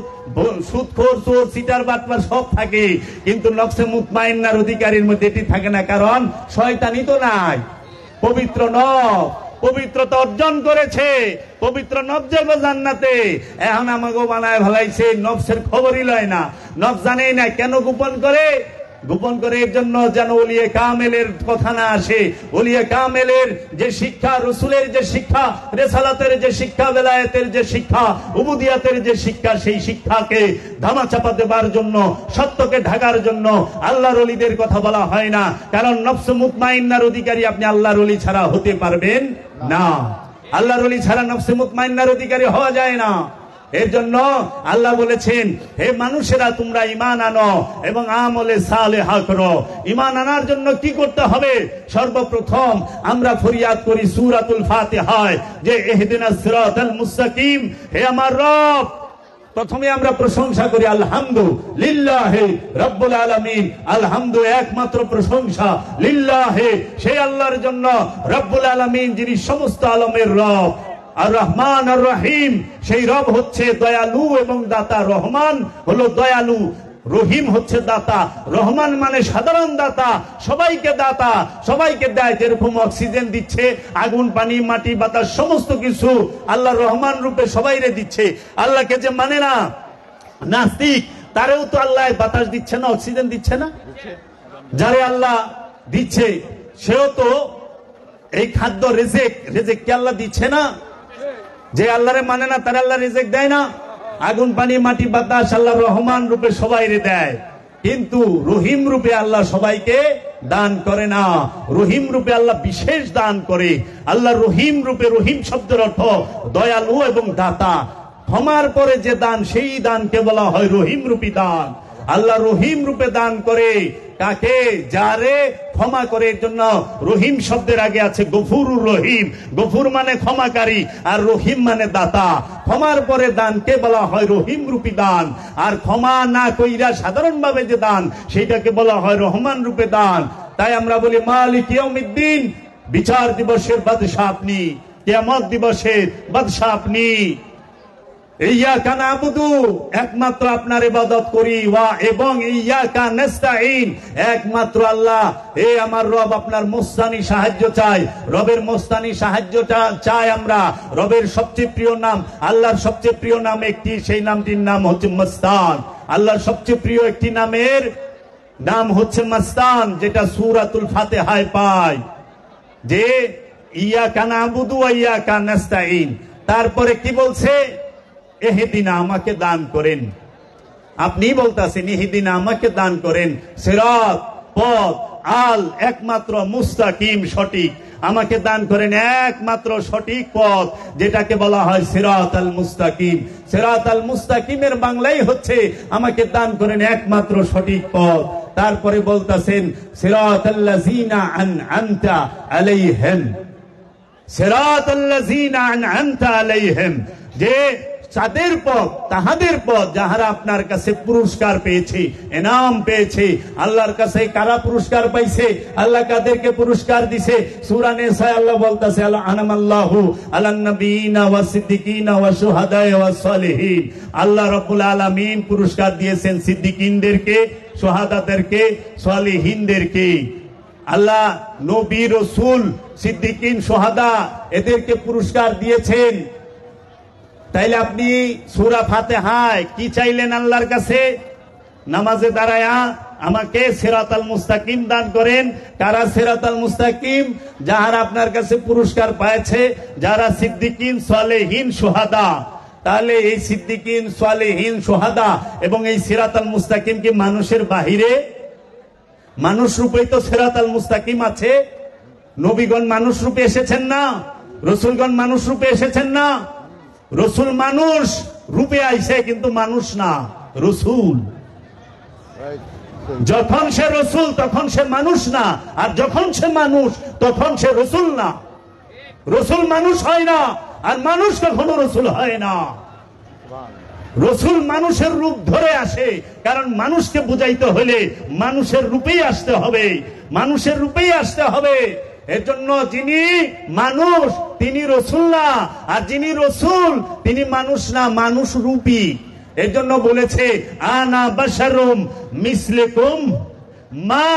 সুদখোর, চোর, সিটার, বাটপার সব থাকে, কিন্তু নফসে মুতমাইন্নার অধিকারীর মধ্যে এটি থাকে না, কারণ শয়তানি তো নাই। পবিত্র নফস পবিত্রতা অর্জন করেছে, পবিত্র নফস যাবে জান্নাতে। এখন আমাকে বানায় ভালাইছে, নফসের খবরই লয় না, নফস জানেই না। কেন গোপন করে? গোপন করে এর জন্য যেন ওলিয়ে কামেলের কথা না আসে। ওলিয়ে কামেলের যে শিক্ষা, রসুলের যে শিক্ষা, রেসালাতের যে শিক্ষা, বেলায়েতের যে শিক্ষা, উবুদিয়াতের যে শিক্ষা, সেই শিক্ষাকে ধামাচাপা দেবার জন্য, সত্যকে ঢাকার জন্য আল্লাহর ওলিদের কথা বলা হয় না। কারণ নফস মুতমাইন্নার অধিকারী আপনি আল্লাহর ওলি ছাড়া হতে পারবেন না। আল্লাহর ওলি ছাড়া নফসে মুতমাইন্নার অধিকারী হওয়া যায় না। এর জন্য আল্লাহ বলেছেন, হে মানুষেরা তোমরা ঈমান আনো এবং আমলে সালেহা করো। ঈমান আনার জন্য কি করতে হবে? সর্বপ্রথম আমরা ফরিয়াদ করি সূরাতুল ফাতিহায় যে ইহদিনাস সিরাতাল মুস্তাকিম, হে আমার রব। প্রথমে আমরা প্রশংসা করি আলহামদুলিল্লাহি রাব্বুল আলামিন। আলহামদু একমাত্র প্রশংসা লিল্লাহি, সেই আল্লাহর জন্য, রব্বুল আলামিন যিনি সমস্ত আলমের রব। আর রহমান আর রহিম, সেই রব হচ্ছে দয়ালু এবং দাতা। রহমান হলো দয়ালু, রহিম হচ্ছে দাতা। রহমান মানে সাধারণ দাতা, সবাইকে দাতা, সবাইকে দেয়। যেরকম অক্সিজেন দিচ্ছে, আগুন, পানি, মাটি, বাতাস সমস্ত কিছু আল্লাহ রহমান রূপে সবাইরে দিচ্ছে। আল্লাহকে যে মানে না, নাস্তিক, তারেও তো আল্লাহ বাতাস দিচ্ছে না, অক্সিজেন দিচ্ছে না। যারে আল্লাহ দিচ্ছে সেও তো এই খাদ্য রেজেক কি আল্লাহ দিচ্ছে না? যে আল্লাহরে মানে না তার আল্লাহ রিজিক দেয় না? আগুন, পানি, মাটি, বাতাস আল্লাহ রহমান রূপে সবাইরে দেয়, কিন্তু রহিম রূপে আল্লাহ সবাইকে দান করে না। রহিম রূপে আল্লাহ বিশেষ দান করে। আল্লাহ রহিম রূপে, রহিম শব্দের অর্থ দয়ালু এবং দাতা। ক্ষমার পরে যে দান, সেই দানকে বলা হয় রহিম রূপী দান। আল্লাহ রহিম রূপে দান করে কাকে? যারে ক্ষমা করে। এর জন্য রহিম শব্দের আগে আছে গফুরুর রহিম। গফুর মানে ক্ষমাকারী, আর রহিম মানে দাতা। ক্ষমার পরে দানকে বলা হয় রহিম রূপী দান। আর ক্ষমা না কইরা সাধারণভাবে যে দান, সেইটাকে বলা হয় রহমান রূপে দান। তাই আমরা বলি মালিক ইয়াউমিদ্দিন, বিচার দিবসের বাদশা আপনি, কিয়ামত দিবসের বাদশা আপনি। ইয়াকা নাবুদু, একমাত্র আপনার ইবাদত করি, ওয়া এবং ইয়াকা নাস্তাইন, একমাত্র আল্লাহ, হে আমার রব আপনার মুস্তানি সাহায্য চাই, রবের মুস্তানি সাহায্যটা চাই আমরা। রবের সবচেয়ে প্রিয় নাম, আল্লাহর সবচেয়ে প্রিয় নাম একটি, সেই নামটির নাম হচ্ছে মাস্তান। আল্লাহর সবচেয়ে প্রিয় একটি নামের নাম হচ্ছে মাস্তান, যেটা সূরাতুল ফাতিহায় পাই, যে ইয়াকা নাবুদু ওয়া ইয়াকা নাস্তাইন। তারপরে কি বলছে? এহেদিনা, আমাকে দান করেন। আপনি বলতেছেন ইহদিনা, আমাকে দান করেন, সিরাত, পথ, আল, একমাত্র মুস্তাকিম, সঠিক, আমাকে দান করেন একমাত্র সঠিক পথ, যেটাকে বলা হয় সিরাত আল মুস্তাকিম। সিরাত আল মুস্তাকিমের বাংলাই হচ্ছে আমাকে দান করেন একমাত্র সঠিক পথ। তারপরে বলতেছেন সিরাতাল্লাযিনা আন'আমতা আলাইহিম, সিরাতাল্লাযিনা আন'আমতা আলাইহিম, যে তাদের পথ, তাহাদের পথ যাহারা আপনার কাছে পুরস্কার পেয়েছে, এনাম পেয়েছে। আল্লাহর কাছে কারা পুরস্কার পাইছে? আল্লাহ কাদেরকে পুরস্কার দিছে? সূরা নিসায় আল্লাহ বলতেছে আনামাল্লাহু আলান নবিয়িনা ওয়াস সিদ্দিকিনা ওয়াস শুহাদায়ে ওয়াস সালিহিন। আল্লাহ রাব্বুল আলামিন পুরস্কার দিয়েছেন সিদ্দিকিনদেরকে, শুহাদাদেরকে, সালিহিনদেরকে। আল্লাহ নবী, রাসূল, সিদ্দিকিন, শুহাদা এদেরকে পুরস্কার দিয়েছেন। তাইলে আপনি সূরা ফাতিহায় কি চাইলেন আল্লাহর কাছে? নামাজে দাঁড়ায়া আমাকে সিরাতাল মুস্তাকিম দান করেন। কারা সিরাতাল মুস্তাকিম? যারা আপনার কাছে পুরস্কার পেয়েছে, যারা সিদ্দিকিন, সালেহিন, শুহাদা। তাহলে এই সিদ্দিকিন, সালেহিন, শুহাদা এবং এই সিরাতাল মুস্তাকিম কি মানুষের বাহিরে? মানুষ রূপেই তো সিরাতাল মুস্তাকিম আছে। নবীগণ মানুষ রূপে এসেছেন না? রাসূলগণ মানুষ রূপে এসেছেন না? রসুল মানুষ রূপে আইছে, কিন্তু মানুষ না, রসুল। যখন সে রসুল তখন সে মানুষ না, আর যখন সে মানুষ তখন সে রসুল না। রসুল মানুষ হয় না, আর মানুষ কখনো রসুল হয় না। রসুল মানুষের রূপ ধরে আসে, কারণ মানুষকে বুঝাইতে হলে মানুষের রূপেই আসতে হবে, মানুষের রূপেই আসতে হবে। এর জন্য যিনি মানুষ তিনি রসুল না, আর যিনি রসুল তিনি মানুষ না, মানুষ রূপী। এর জন্য বলেছে আনা বাশারুম মিসলুকুম। মা,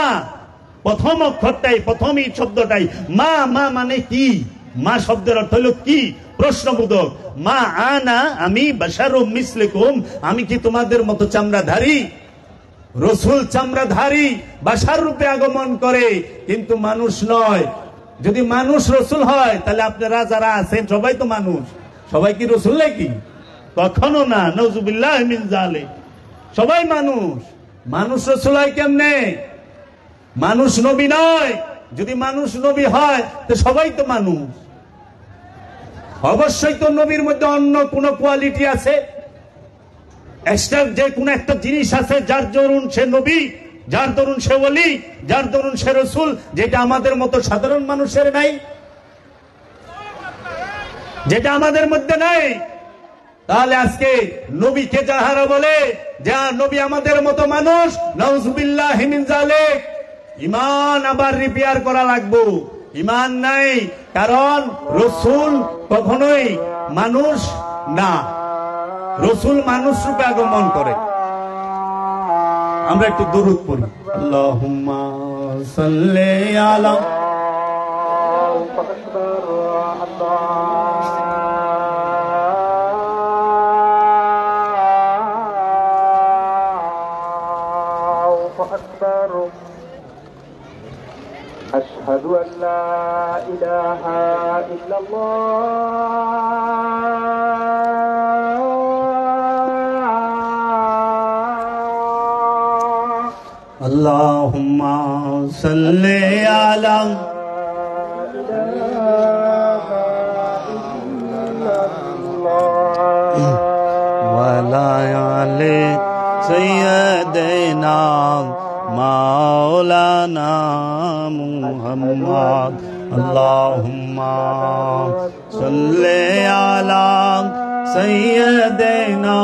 প্রথম অক্ষরটাই, প্রথমই শব্দটাই মা। মা মানে কি? মা শব্দের অর্থ হলো কি? প্রশ্নবোধক। মা আনা, আমি, বাশারুম মিসলুকুম, আমি কি তোমাদের মতো চামড়াধারী? রসুল চামড়াধারী, বাশার রূপে আগমন করে, কিন্তু মানুষ নয়। যদি মানুষ রসুল হয় তাহলে আপনারা যারা আছেন সবাই তো মানুষ। সবাই কি রসুল নাকি? কখনো না, নাউজুবিল্লাহ মিন যালিক। সবাই মানুষ। মানুষ রসুল হয় কেমনে? মানুষ নবী নয়। যদি মানুষ নবী হয় তো সবাই তো মানুষ। অবশ্যই তো নবীর মধ্যে অন্য কোন কোয়ালিটি আছে, এক্সট্রা যে কোন একটা জিনিস আছে, যার দরুন সে নবী, যার দরুন সে ওলি, যার দরুন সে রসুল, যেটা আমাদের মতো সাধারণ মানুষের নাই, যেটা আমাদের মধ্যে নাই। তাহলে আজকে নবীকে যাহারা বলে যা নবী আমাদের মতো মানুষ, নাউজুবিল্লাহ মিন যালিক, ঈমান আবার রিপেয়ার করা লাগবে। ঈমান নাই, কারণ রসুল কখনোই মানুষ না। রসুল মানুষ রূপে আগমন করে। আমরা একটু দুরূদ পড়ি। আল্লাহুম্মা সাল্লি আলা أشهد أن لا إله إلا الله اللهم صل على وعلى آل سيدنا مولانا محمد اللهم صل على سيدنا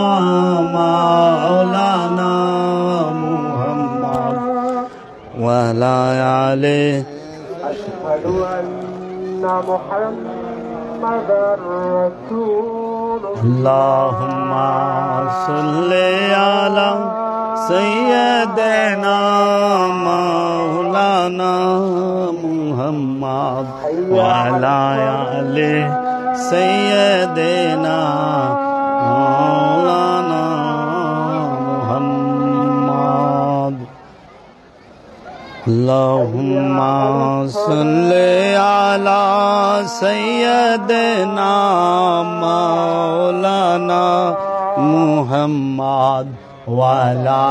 مولانا محمد وعلى آله أشهد أن محمدا رسول আল্লাহুম্মা সাল্লি আলা সাইয়্যিদিনা মাওলানা মুহাম্মদ ওয়া আলা আলি সাইয়্যিদিনা মাওলানা মুহাম্মদ। আল্লাহুম্মা সাল্লি আলা সাইয়্যিদিনা মাওলানা মুহাম্মদ ওয়া আলা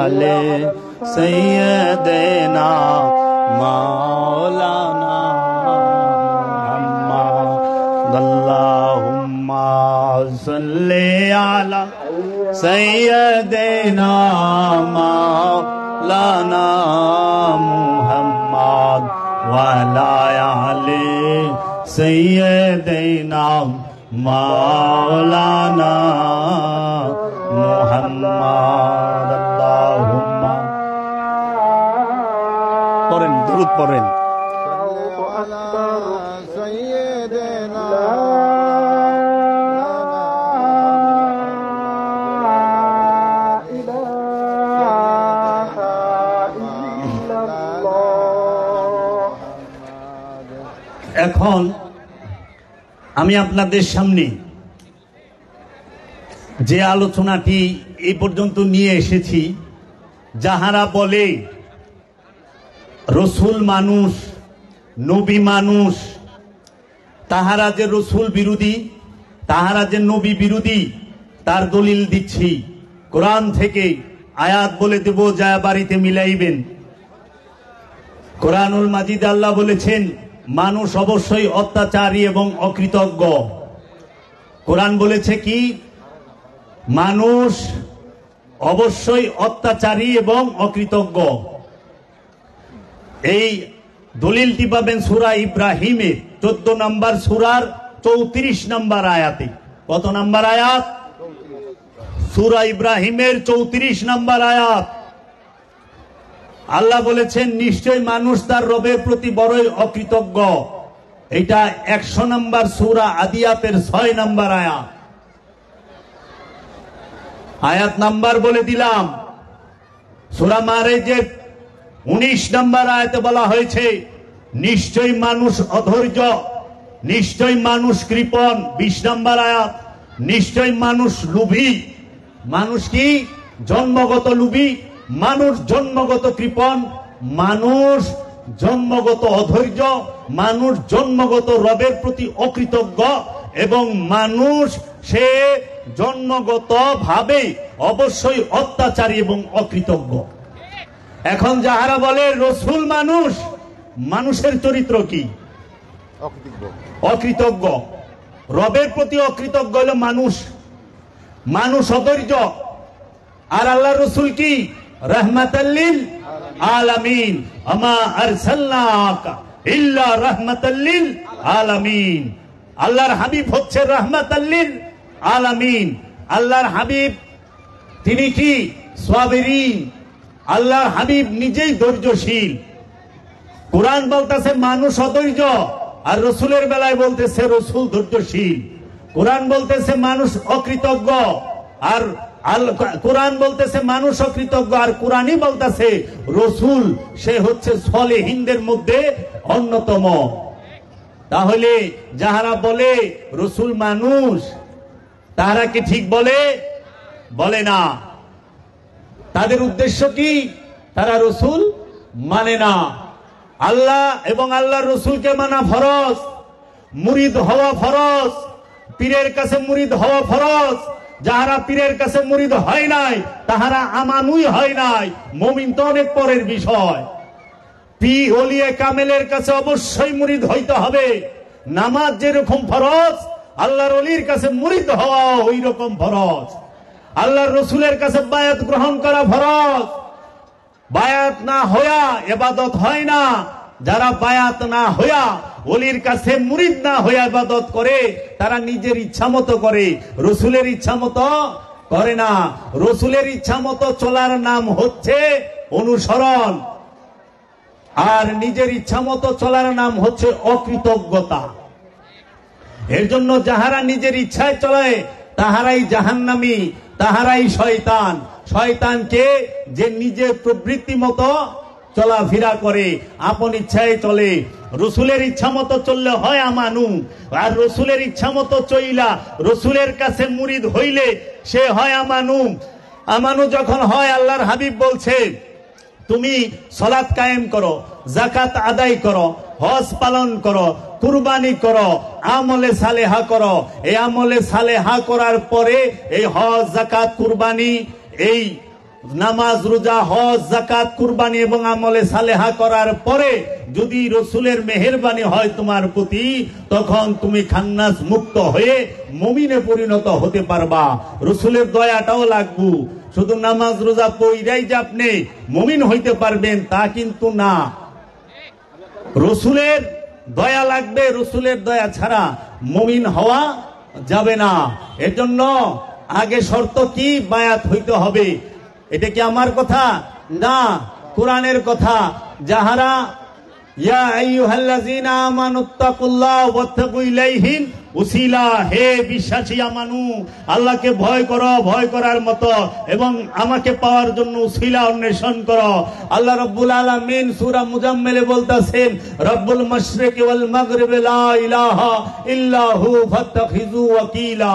আলি সাইয়্যিদিনা মাওলানা মুহাম্মদ। আল্লাহুম্মা সাল্লি আলা সাইয়্যিদিনা মাওলানা মুহাম্মদ ওয়া আলা আলি সাইয়্যিদিনা মাওলানা মুহাম্মদ। আল্লাহুম্মা পড়েন, দুরূদ পড়েন। এখন আমি আপনাদের সামনে যে আলোচনাটি এই পর্যন্ত নিয়ে এসেছি, যাহারা বলে রসুল মানুষ, নবী মানুষ, তাহারা যে রসুল বিরোধী, তাহারা যে নবী বিরোধী, তার দলিল দিচ্ছি। কোরআন থেকে আয়াত বলে দেব, যা বাড়িতে মিলাইবেন। কোরআনুল মাজিদ আল্লাহ বলেছেন মানুষ অবশ্যই অত্যাচারী এবং অকৃতজ্ঞ। কোরআন বলেছে কি? মানুষ অবশ্যই অত্যাচারী এবং অকৃতজ্ঞ। এই দলিলটি পাবেন সূরা ইব্রাহিমের 14 নম্বর সূরার 34 নম্বর আয়াতে। কত নম্বর আয়াত? সূরা ইব্রাহিমের 34 নম্বর আয়াত। আল্লাহ বলেছেন নিশ্চয় মানুষ তার রবের প্রতি বড়ই অকৃতজ্ঞ। এটা 100 নম্বর সূরা আদিয়াতের 6 নম্বর আয়াত। আয়াত নাম্বার বলে দিলাম। সূরা মারেজের 19 নম্বর আয়াতে বলা হয়েছে নিশ্চয় মানুষ অধৈর্য, নিশ্চয় মানুষ কৃপণ। 20 নম্বর আয়াত নিশ্চয় মানুষ লোভী। মানুষ কি? জন্মগত লোভী, মানুষ জন্মগত কৃপণ, মানুষ জন্মগত অধৈর্য, মানুষ জন্মগত রবের প্রতি অকৃতজ্ঞ, এবং মানুষ সে জন্মগত ভাবে অবশ্যই অত্যাচারী এবং অকৃতজ্ঞ। এখন যাহারা বলে রসুল মানুষ, মানুষের চরিত্র কি? অকৃতজ্ঞ। রবের প্রতি অকৃতজ্ঞ হলো মানুষ, মানুষ অধৈর্য। আর আল্লাহ রসুল কি? রাহমাতাল লিল আলামিন। আমা আরসালনাকা ইল্লা রাহমাতাল লিল আলামিন। আল্লাহর হাবিব হচ্ছে রাহমাতাল লিল আলামিন। আল্লাহর হাবিব তিনি কি? সাবিরিন। আল্লাহর হাবিব নিজেই ধৈর্যশীল। কোরআন বলতেছে মানুষ অধৈর্য, আর রসুলের বেলায় বলতেছে রসুল ধৈর্যশীল। কোরআন বলতেছে মানুষ অকৃতজ্ঞ, আর কোরআন বলতেছে মানুষ অকৃতজ্ঞ, আর কোরআনই বলতেছে রসুল সে হচ্ছে সলেহিনদের মধ্যে অন্যতম। তাহলে যাহারা বলে রসুল মানুষ, তাহারা কি ঠিক বলে? বলে না। তাদের উদ্দেশ্য কি? তারা রসুল মানে না। আল্লাহ এবং আল্লাহর রসুলকে মানা ফরজ, মুরিদ হওয়া ফরজ, পীরের কাছে মুরিদ হওয়া ফরজ। যাহারা পীরের কাছে মুরিদ হয় নাই তাহারা আমানুই হয় নাই। মুমিন তো অনেক পরের বিষয়। পীর ওলিয়ে কামেলের কাছে অবশ্যই মুরিদ হইতে হবে। নামাজ যেরকম ফরজ, আল্লাহর ওলির কাছে মুরিদ হওয়া ওই রকম ফরজ। আল্লাহর রসুলের কাছে বায়াত গ্রহণ করা ফরজ। বায়াত না হইয়া ইবাদত হয় না। যারা বায়াত না হইয়া ওলির কাছে মুরিদ না হইয়া ইবাদত করে, তারা নিজের ইচ্ছা মতো করে, রসুলের ইচ্ছা মতো করে না। রসুলের ইচ্ছা মতো চলার নাম হচ্ছে অনুসরণ, আর নিজের ইচ্ছা মতো চলার নাম হচ্ছে অকৃতজ্ঞতা। এর জন্য যাহারা নিজের ইচ্ছায় চলে তাহারাই জাহান্নামী, তাহারাই শয়তান। শয়তানকে যে নিজের প্রবৃত্তি মতো চলাফেরা করে, আপন ইচ্ছায় চলে। রসুলের ইচ্ছা মতো চললে হয় আমানু, আর রসুলের ইচ্ছা মতো চইলা রসুলের কাছে মুরিদ হইলে সে হয় আমানু। আমানু যখন হয়, আল্লাহর হাবিব বলছে তুমি সালাত কায়েম করো, যাকাত আদায় করো, হজ পালন করো, কুরবানি করো, আমলে সালেহা করো। এই আমলে সালেহা করার পরে এই হজ, যাকাত, কুরবানি, এই নামাজ, রোজা, হজ, যাকাত, কুরবানি এবং আমলে সালেহা করার পরে যদি রসুলের মেহেরবানি হয় তোমার প্রতি, তখন তুমি খান্নাস মুক্ত হয়ে মুমিনে পরিণত হতে পারবা। রসুলের দয়াটাও লাগবো। শুধু নামাজ রোজা পইরাই যে আপনি মুমিন হইতে পারবেন তা কিন্তু না। রসুলের দয়া লাগবে, রসুলের দয়া ছাড়া মুমিন হওয়া যাবে না। এর জন্য আগে শর্ত কি? বায়াত হইতে হবে। এটা কি আমার কথা না, কোরআনের কথা। যাহারা ইয়া আইয়ুহাল্লাযীনা আমানুত্তাকুল্লাহ ওয়াত্তাকু ইলাইহিল উসিলা, হে বিশ্বাসী আমানু, আল্লাহকে ভয় করো, ভয় করার মতো, এবং আমাকে পাওয়ার জন্য উসিলা অন্বেষণ করো। আল্লাহ রাব্বুল আলামিন সূরা মুজাম্মিলে বলতাছেন, রব্বুল মাশরিকি ওয়াল মাগরিবি লা ইলাহা ইল্লা হু ফাত্তাখিযু ওয়াকিলা।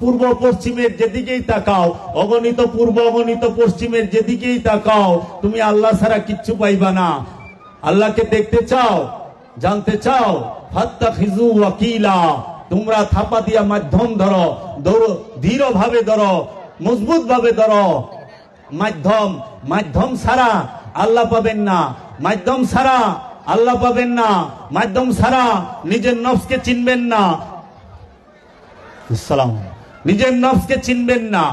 পূর্ব পশ্চিমের যেদিকেই তাকাও, অগণিত পূর্ব অগণিত পশ্চিমের যেদিকেই তাকাও, তুমি আল্লাহ ছাড়া কিচ্ছু পাইবা না। আল্লাহকে দেখতে চাও, জানতে চাও, ফাত্তাখিযু ওয়াকিলা, তোমরা থাপা দিয়া মাধ্যম ধরো, দৃঢ় ভাবে ধরো, মজবুত ভাবে ধরো। মাধ্যম ছাড়া আল্লাহ পাবেন না, মাধ্যম ছাড়া আল্লাহ পাবেন না, মাধ্যম ছাড়া নিজের নফসকে চিনবেন না। নিজের নফসকে চিনবেন না।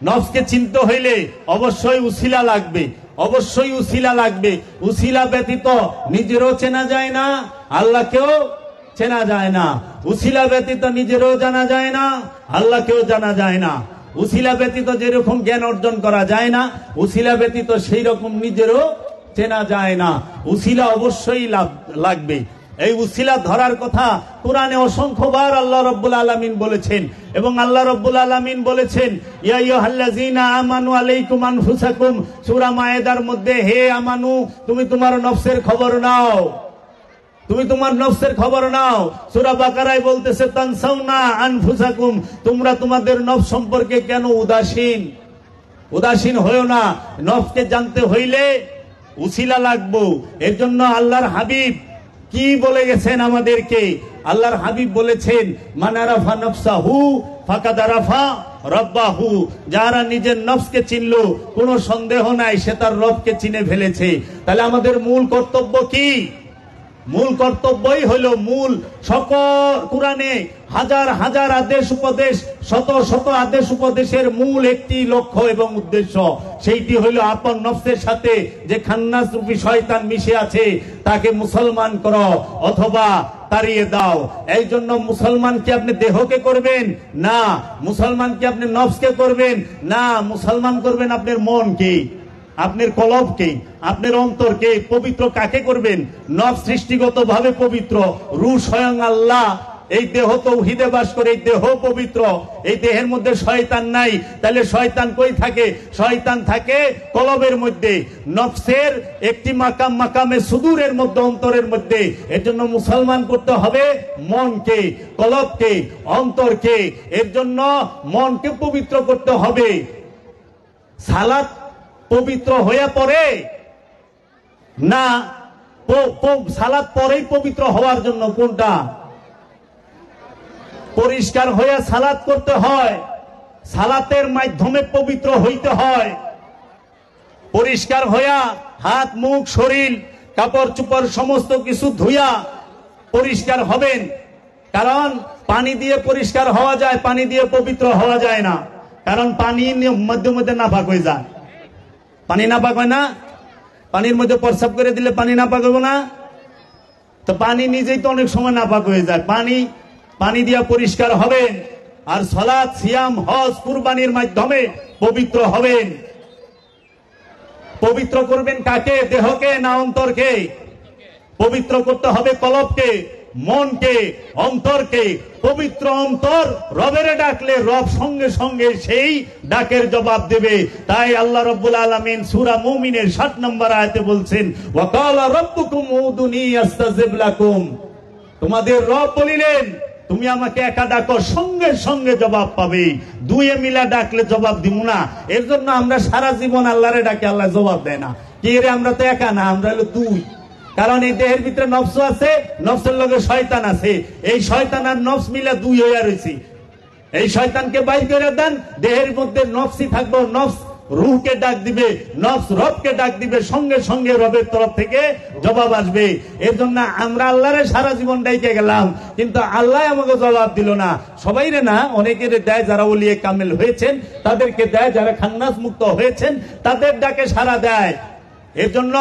নফসকে চিনতে হইলে অবশ্যই উসিলা লাগবে, অবশ্যই উসিলা লাগবে। উসিলা ব্যতীত নিজেরও চেনা যায় না, আল্লাহকেও চেনা যায় না। উসিলা ব্যতীত নিজেরও জানা যায় না, আল্লাহকেও জানা যায় না। উসিলা ব্যতীত যেরকম জ্ঞান অর্জন করা যায় না, উসিলা ব্যতীত সেই রকম নিজেরও চেনা যায় না। উসিলা অবশ্যই লাগবে। এই উসিলা ধরার কথা কোরআনে অসংখ্যবার আল্লাহ রাব্বুল আলামিন বলেছেন, এবং আল্লাহ রাব্বুল আলামিন বলেছেন, ইয়া আইয়ুহাল্লাযীনা আমানু আলাইকুম আনফুসাকুম, সূরা মায়েদার মধ্যে, হে আমানু, তুমি তোমার নফসের খবর নাও, তুমি তোমার নফসের খবর নাও। সূরা বাকারায় বলতেছে, তানসাউনা আনফুসাকুম, তোমরা তোমাদের নফস সম্পর্কে কেন উদাসীন হয়েও না। নফসকে জানতে হইলে উসিলা লাগবো। এর জন্য আল্লাহর হাবিব কি বলে গেছেন আমাদেরকে? আল্লাহর হাবিব বলেছেন, মান আরাফা নফসাহু ফাকাদ আরাফা রব্বাহু, যারা নিজের নফসকে চিনলো, কোনো সন্দেহ নাই সে তার রবকে চিনে ফেলেছে। তাহলে আমাদের মূল কর্তব্য কি? মূল কর্তব্যই হলো, মূল সকল কোরআনে হাজার হাজার আদেশ উপদেশ, শত শত আদেশ উপদেশের মূল একটি লক্ষ্য এবং উদ্দেশ্য, সেইটি হলো আপন নফসের সাথে যে খান্নাস রূপী শয়তান মিশে আছে তাকে মুসলমান করো অথবা তাড়িয়ে দাও। এই জন্য মুসলমান কি আপনি দেহকে করবেন না, মুসলমান কি আপনি নফসকে করবেন না, মুসলমান করবেন আপনার মনকে, আপনার কলবকে, আপনার অন্তরকে। পবিত্র কাকে করবেন? নফস সৃষ্টিগত ভাবে পবিত্র, রূহ স্বয়ং আল্লাহ এই দেহ তৌহিদে বাস করে, এই দেহ পবিত্র, এই দেহের মধ্যে শয়তান নাই। তাহলে শয়তান কই থাকে? শয়তান থাকে কলবের মধ্যে, নফসের একটি মাকামে সুদূরের মধ্যে, অন্তরের মধ্যে। এর জন্য মুসলমান করতে হবে মনকে, কলবকে, অন্তরকে। এর জন্য মনকে পবিত্র করতে হবে। সালাত পবিত্র হয়ে পড়ে না, সালাত পরেই পবিত্র হওয়ার জন্য কোনটা? পরিষ্কার হয়ে সালাত করতে হয়, সালাতের মাধ্যমে পবিত্র হইতে হয়। পরিষ্কার হইয়া হাত, মুখ, শরীর, কাপড় চোপড় সমস্ত কিছু ধুইয়া পরিষ্কার হবেন। কারণ পানি দিয়ে পরিষ্কার হওয়া যায়, পানি দিয়ে পবিত্র হওয়া যায় না। কারণ পানি মধ্যে মধ্যে নাপাক হয়ে যায়। পানি নাপাক হয় না? পানির মধ্যে প্রস্রাব করে দিলে পানি নাপাক হবে না? তো পানি নিজেই তো অনেক সময় নাপাক হয়ে যায়। পানি দিয়া পরিষ্কার হবেন। আর সালাত, সিয়াম, হজ, কুরবানির মাধ্যমে পবিত্র হবেন। পবিত্র করবেন কাকে? দেহকে না অন্তরকে? পবিত্র করতে হবে কলবকে। মনকে, অন্তরকে, পবিত্র অন্তর রবের ডাকলে রব সঙ্গে সঙ্গে সেই ডাকের জবাব দেবে। তাই আল্লাহ রাব্বুল আলামিন সূরা মুমিনের 60 নম্বর আয়াতে বলছেন, ওয়া ক্বালা রাব্বুকুম উদুনি আস্তাজিব লাকুম, তোমাদের রব বলিলেন তুমি আমাকে একা ডাকো, সঙ্গে সঙ্গে জবাব পাবে, দুয়ে মিলা ডাকলে জবাব দিব না। এর জন্য আমরা সারা জীবন আল্লাহরে ডাকে, আল্লাহ জবাব দেয় না। কি রে, আমরা তো একা না, আমরা হলো দুই। কারণ এই দেহের ভিতরে নফস আছে, নফসের লগে শয়তান আছে, এই শয়তান আর নফস মিলা দুই হইয়া রয়েছে। এই শয়তানকে বাইর করে দেন, দেহের মধ্যে নফসই থাকবো, নফস রূহকে ডাক দিবে, নফস রবকে ডাক দিবে, সঙ্গে সঙ্গে রবের তরফ থেকে জবাব আসবে। এর জন্য আমরা আল্লাহরে সারা জীবন ডাইকে গেলাম, কিন্তু আল্লাহ আমাকে জবাব দিল না। সবাইরে না, অনেকের দেয়, যারা ওলিয়ে কামেল হয়েছেন তাদেরকে দেয়, যারা খান্নাস মুক্ত হয়েছেন তাদের ডাকে সারা দেয়। এর জন্য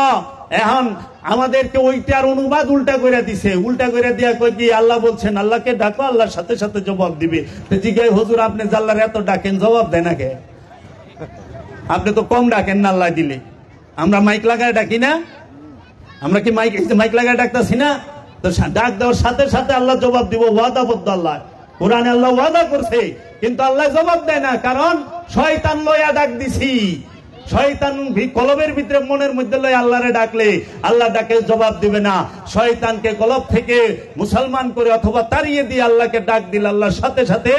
এখন আমাদেরকে ওইটার অনুবাদ উল্টা করে দিছে, উল্টা করে দিয়া কই কি আল্লাহ বলছেন আল্লাহকে ডাকো, আল্লাহর সাথে সাথে জবাব দিবে। তো জিজ্ঞাসা, হুজুর আপনি আল্লাহর এত ডাকেন, জবাব দেয় না কে? আপনি তো কম ডাকেন না আল্লাহ দিলে। আমরা মাইক লাগায় ডাকি না? আমরা কি মাইক লাগায় ডাকতেছি না? তো ডাক দেওয়ার সাথে সাথে আল্লাহ জবাব দিব, ওয়াদাবদ্ধ আল্লাহ। কোরআনে আল্লাহ ওয়াদা করছে, কিন্তু আল্লাহ জবাব দেয় না, কারণ শয়তান লইয়া ডাক দিছি। শয়তান কলবের ভিতরে, মনের মধ্যে লয় আল্লাহরে ডাকলে আল্লাহ ডাকে জবাব দিবে না। শয়তানকে কলব থেকে মুসলমান করে অথবা তাড়িয়ে দিয়ে আল্লাহকে ডাক দিলে আল্লাহর সাথে সাথে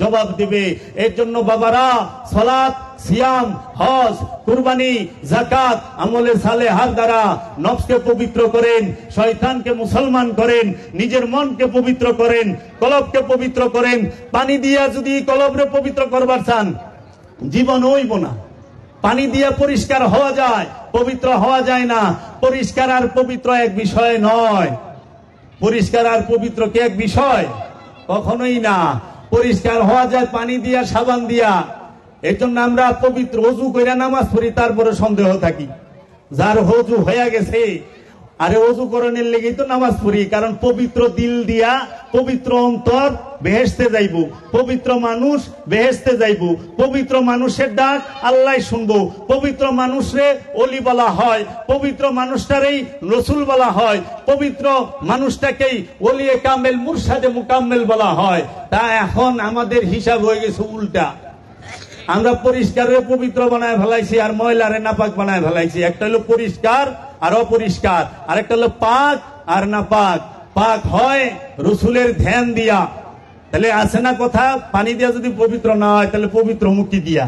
জবাব দিবে। এর জন্য বাবারা, সালাত, সিয়াম, হজ, কুরবানি, যাকাত, আমলে সালেহার দ্বারা নফসকে পবিত্র করেন, শয়তানকে মুসলমান করেন, নিজের মনকে পবিত্র করেন, কলবকে পবিত্র করেন। পানি দিয়া যদি কলবরে পবিত্র করবার চান, জীবন হইব না। পানি দিয়ে পরিষ্কার হওয়া যায়, পবিত্র হওয়া যায় না। পরিষ্কার আর পবিত্র এক বিষয় নয়। পরিষ্কার আর পবিত্র কি এক বিষয়? কখনোই না। পরিষ্কার হওয়া যায় পানি দিয়া, সাবান দিয়া। এর জন্য আমরা পবিত্র ওযু কইরা নামাজ পড়ি, তারপরে সন্দেহ থাকি। যার ওযু হয়ে গেছে, আরে ওযু করণের লেগেই তো নামাজ পড়ি, কারণ পবিত্র দিল দিয়া, পবিত্র অন্তর বেহেশতে যাইব, পবিত্র মানুষ বেহেশতে যাইব। পবিত্র মানুষের ডাক আল্লাহ শুনবো। পবিত্র মানুষরে ওলি বলা হয়, পবিত্র মানুষটারেই রসুল বলা হয়, পবিত্র মানুষটাকেই ওলিয়ে কামেল, মুরশাদে মুকাম্মেল বলা হয়। তা এখন আমাদের হিসাব হয়ে গেছে উল্টা। আমরা পরিষ্কারে পবিত্র বানায় ফেলাইছি, আর ময়লারে নাপাক বানায় ফেলাইছি। একটা হলো পরিষ্কার আর অপরিষ্কার, আর একটা হলো পাক আর নাপাক। পাক হয় রসুলের ধ্যান দিয়া, তাহলে আছে না কথা, পানি দিয়া যদি পবিত্র না হয় তাহলে পবিত্র মুক্তি দিয়া।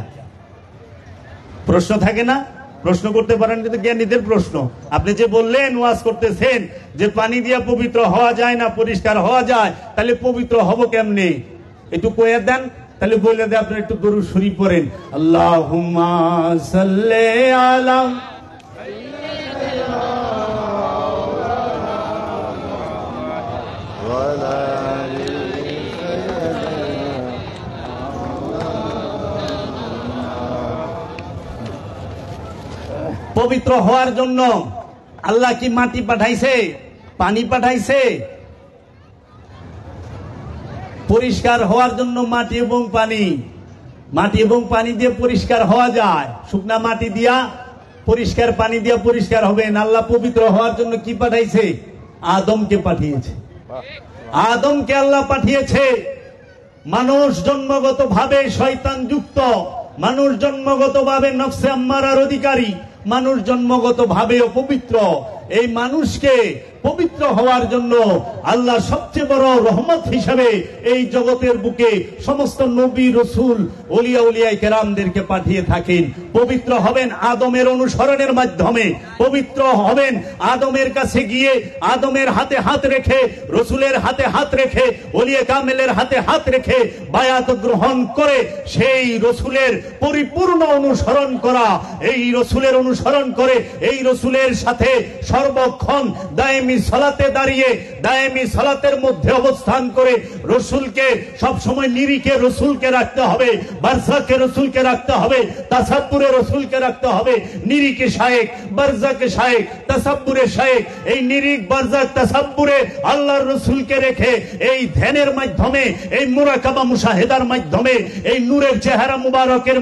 প্রশ্ন থাকে না? প্রশ্ন করতে পারেন, কিন্তু জ্ঞানীদের প্রশ্ন। আপনি যে বললেন, ওয়াজ করতেছেন যে পানি দিয়া পবিত্র হওয়া যায় না, পরিষ্কার হওয়া যায়, তাহলে পবিত্র হব কেমনে? একটু কয়ে দেন, তাহলে বলে দেন। আপনি একটু দরুদ শরীফ পড়েন, আল্লাহুম্মা সাল্লি আলা পবিত্র হওয়ার জন্য আল্লাহ কি মাটি পাঠাইছে, পানি পাঠাইছে? পরিষ্কার হওয়ার জন্য মাটি এবং পানি, মাটি এবং পানি দিয়ে পরিষ্কার হওয়া যায়। শুকনা মাটি দিয়া পরিষ্কার পানি দিয়া পরিষ্কার হবেন। আল্লাহ পবিত্র হওয়ার জন্য কি পাঠাইছে? আদমকে পাঠিয়েছে। আদমকে আল্লাহ পাঠিয়েছে। মানুষ জন্মগত ভাবে শয়তান যুক্ত, মানুষ জন্মগত ভাবে নফসে আম্মারার অধিকারী, মানুষ জন্মগত ভাবে অপবিত্র। এই মানুষকে পবিত্র হওয়ার জন্য আল্লাহ সবচেয়ে বড় রহমত হিসাবে এই জগতের বুকে সমস্ত নবী, রসুল, ওলিয়া উলিয়ায়ে কেরামদেরকে পাঠিয়ে থাকেন। পবিত্র হবেন আদমের অনুসরণের মাধ্যমে, পবিত্র হবেন আদমের কাছে গিয়ে, আদমের হাতে হাত রেখে, রসুলের হাতে হাত রেখে, ওলিয়া কামেলের হাতে হাত রেখে বায়াত গ্রহণ করে সেই রসুলের পরিপূর্ণ অনুসরণ করা। এই রসুলের অনুসরণ করে এই রসুলের সাথে সর্বক্ষণ দায়েমি সালাতে দাঁড়িয়ে, দায়েমি সালাতের মধ্যে অবস্থান করে রসুলকে সবসময় নিরিখে রসুলকে রাখতে হবে, বারজাকে রসুলকে রাখতে হবে, তাসাব্বুরে রসুলকে রাখতে হবে। নিরিখে শায়েক, বারজাকে শায়েক, তাসাব্বুরে শায়েক। এই নিরিখ, বারজাক, তাসাব্বুরে আল্লাহর রসুলকে রেখে এই ধ্যানের মাধ্যমে, এই মুরাকাবা মুশাহেদার মাধ্যমে, এই নূরের চেহারা মুবারকের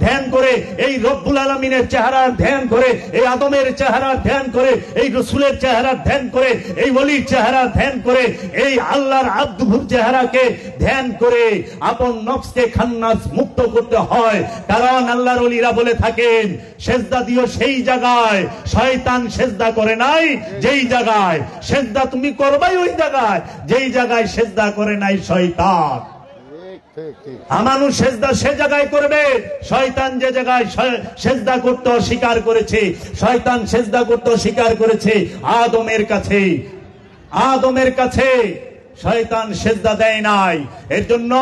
ধ্যান করে, এই রব্বুল আলামিনের চেহারার ধ্যান করে, এই আদমের চেহারার ধ্যান করে, এই রসুলের চেহারার ধ্যান করে, এই ওলির চেহারা ধ্যান করে, এই আল্লাহর আব্দুর চেহারাকে ধ্যান করে আপন নফসকে খান্নাস মুক্ত করতে হয়। কারণ আল্লাহর ওলিরা বলে থাকেন, সেজদা দিও সেই জায়গায় শয়তান সেজদা করে নাই যেই জায়গায়, সেজদা তুমি করবাই ওই জায়গায় যেই জায়গায় সেজদা করে নাই শয়তান। মানুষ সেজদা সে জায়গায় করবে, শয়তান যে জায়গায় সেজদা করতে অস্বীকার করেছে, শয়তান সেজদা করতে অস্বীকার করেছে আদমের কাছে। আদমের কাছে শয়তান সেজদা দেয় নাই। এর জন্য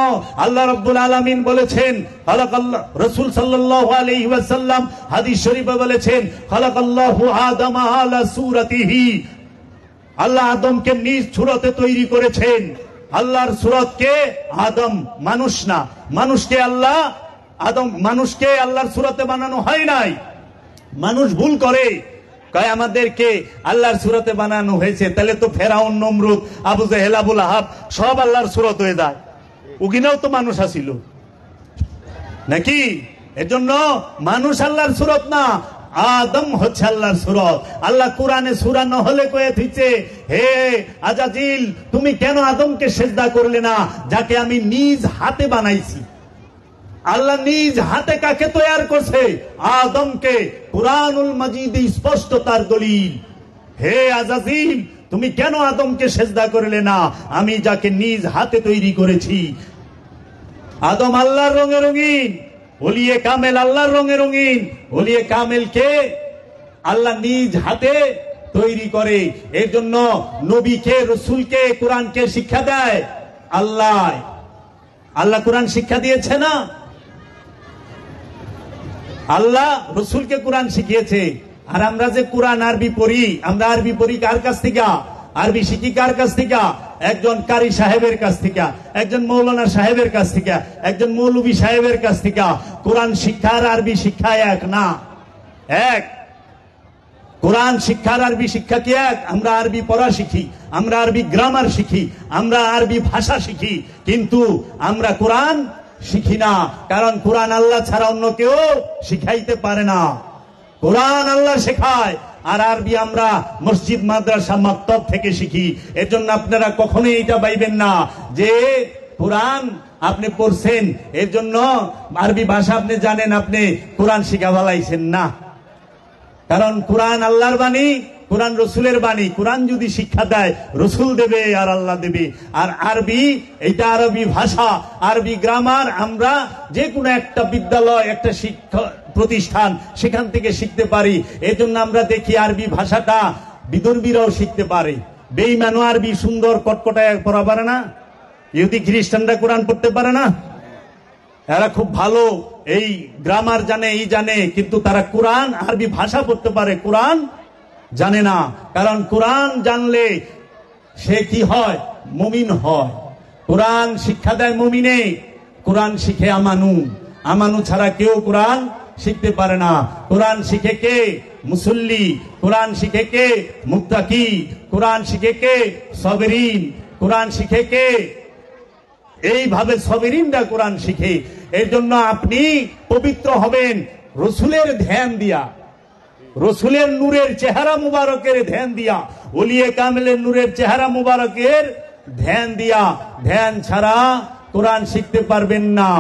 আল্লাহ রাব্বুল আলামিন বলেছেন, খালাকাল্লাহ, রাসূল সাল্লাল্লাহু আলাইহি ওয়াসাল্লাম হাদিস শরীফে বলেছেন, খালাকাল্লাহু আদামা আলা সূরাতিহি, আল্লাহ আদমকে নিজ সূরতে তৈরি করেছেন। আল্লাহর সূরতকে আদম, মানুষ না, মানুষকে আল্লাহ আদম, মানুষকে আল্লাহর সূরতে বানানো হয় নাই। মানুষ ভুল করে, কয় আমাদেরকে আল্লাহর সূরতে বানানো হয়েছে, তাহলে তো ফেরাউন, নমরুদ, আবু জেহেল, আবুল আহাব সব আল্লাহর সূরত হয়ে যায়। ওগিনাও তো মানুষ আসিল নাকি? এজন্য মানুষ আল্লাহর সূরত না, আদম হচ্ছে আল্লাহর সূরত। আল্লাহ কোরআনে সূরা নহলে কয়ে দিচ্ছে, হে আজাজিল, তুমি কেন আদমকে সেজদা করলে না, যাকে আমি নিজ হাতে বানাইছি। আল্লাহ নিজ হাতে কাকে তৈরি করছে? আদমকে। কুরআনুল মাজিদে স্পষ্ট তার দলিল। হে আজাজিল, তুমি কেন আদমকে সেজদা করলে না, আমি যাকে নিজ হাতে তৈরি করেছি। আদম আল্লাহর রঙে রঙিন, ওলিয়ে কামেল আল্লাহর রঙে রঙিন। ওলিয়ে কামেলকে আল্লাহ নিজ হাতে তৈরি করে। এর জন্য নবীকে, রসুলকে, কোরআনকে শিক্ষা দেয় আল্লাহ। আল্লাহ কোরআন শিক্ষা দিয়েছে না? আল্লাহ রসুলকে কোরআন শিখিয়েছে। আর আমরা যে কোরআন আরবি পড়ি, আমরা আরবি পড়ি কার কাছ থেকে? আরবি শিখি কার কাছ থেকে? একজন কারি সাহেবের কাছ থেকে, একজন মৌলানা সাহেবের কাছ থেকে, একজন মৌলভী সাহেবের কাছ থেকে। কোরআন শিক্ষা আর আরবি শিক্ষা এক না। এক কোরআন শিক্ষার আরবি শিক্ষা কি এক? আমরা আরবি পড়া শিখি, আমরা আরবি গ্রামার শিখি, আমরা আরবি ভাষা শিখি, কিন্তু আমরা কোরআন শিখি না। কারণ কোরআন আল্লাহ ছাড়া অন্য কেউ শিখাইতে পারে না। কোরআন আল্লাহ শেখায়, আর আরবি আমরা মসজিদ, মাদ্রাসা, মাকতব থেকে শিখি। এর জন্য আপনারা কখনোই এটা ভাইবেন না যে কোরআন আপনি পড়ছেন, এর জন্য আরবি ভাষা আপনি জানেন, আপনি কোরআন শিখা ফেলাইছেন না। কারণ কোরআন আল্লাহর বাণী, কোরআন রসুলের বাণী। কোরআন যদি শিক্ষা দেয়, রসুল দেবে আর আল্লাহ দেবে। আর আরবি, এটা আরবি ভাষা, আরবি গ্রামার আমরা যে কোনো একটা বিদ্যালয়, একটা শিক্ষা প্রতিষ্ঠান, সেখান থেকে শিখতে পারি। এজন্য আমরা দেখি আরবি ভাষাটা বিদর্মীরাও শিখতে পারে। বেঈমানও আরবি সুন্দর কটকটায় পড়া পারে না। ইহুদি খ্রিস্টানরা কোরআন পড়তে পারে না। এরা খুব ভালো এই গ্রামার জানে, এই জানে, কিন্তু তারা কোরআন আরবি ভাষা পড়তে পারে, কোরআন জানে না। কারণ কোরআন জানলে সে কি হয়? মুমিন হয়। কোরআন শিক্ষা দেয় মুমিনে। কোরআন শিখে আমানু, আমানু ছাড়া কেউ কোরআন শিখতে পারে না। কোরআন শিখে কে? মুসল্লি। কোরআন শিখে কে? মুত্তাকি। কোরআন শিখে কে? সাবিরিন। কোরআন শিখে কে? এইভাবে সাবিরিনরা কোরআন শিখে। এর জন্য আপনি পবিত্র হবেন রসুলের ধ্যান দিয়া, রসুলের নূরের চেহারা মুবারকের ধ্যান দিয়া, ওলিয়ে কামেলের নূরের চেহারা মুবারকের ধ্যান দিয়া। ধ্যান ছাড়া কোরআন শিখতে পারবেন না।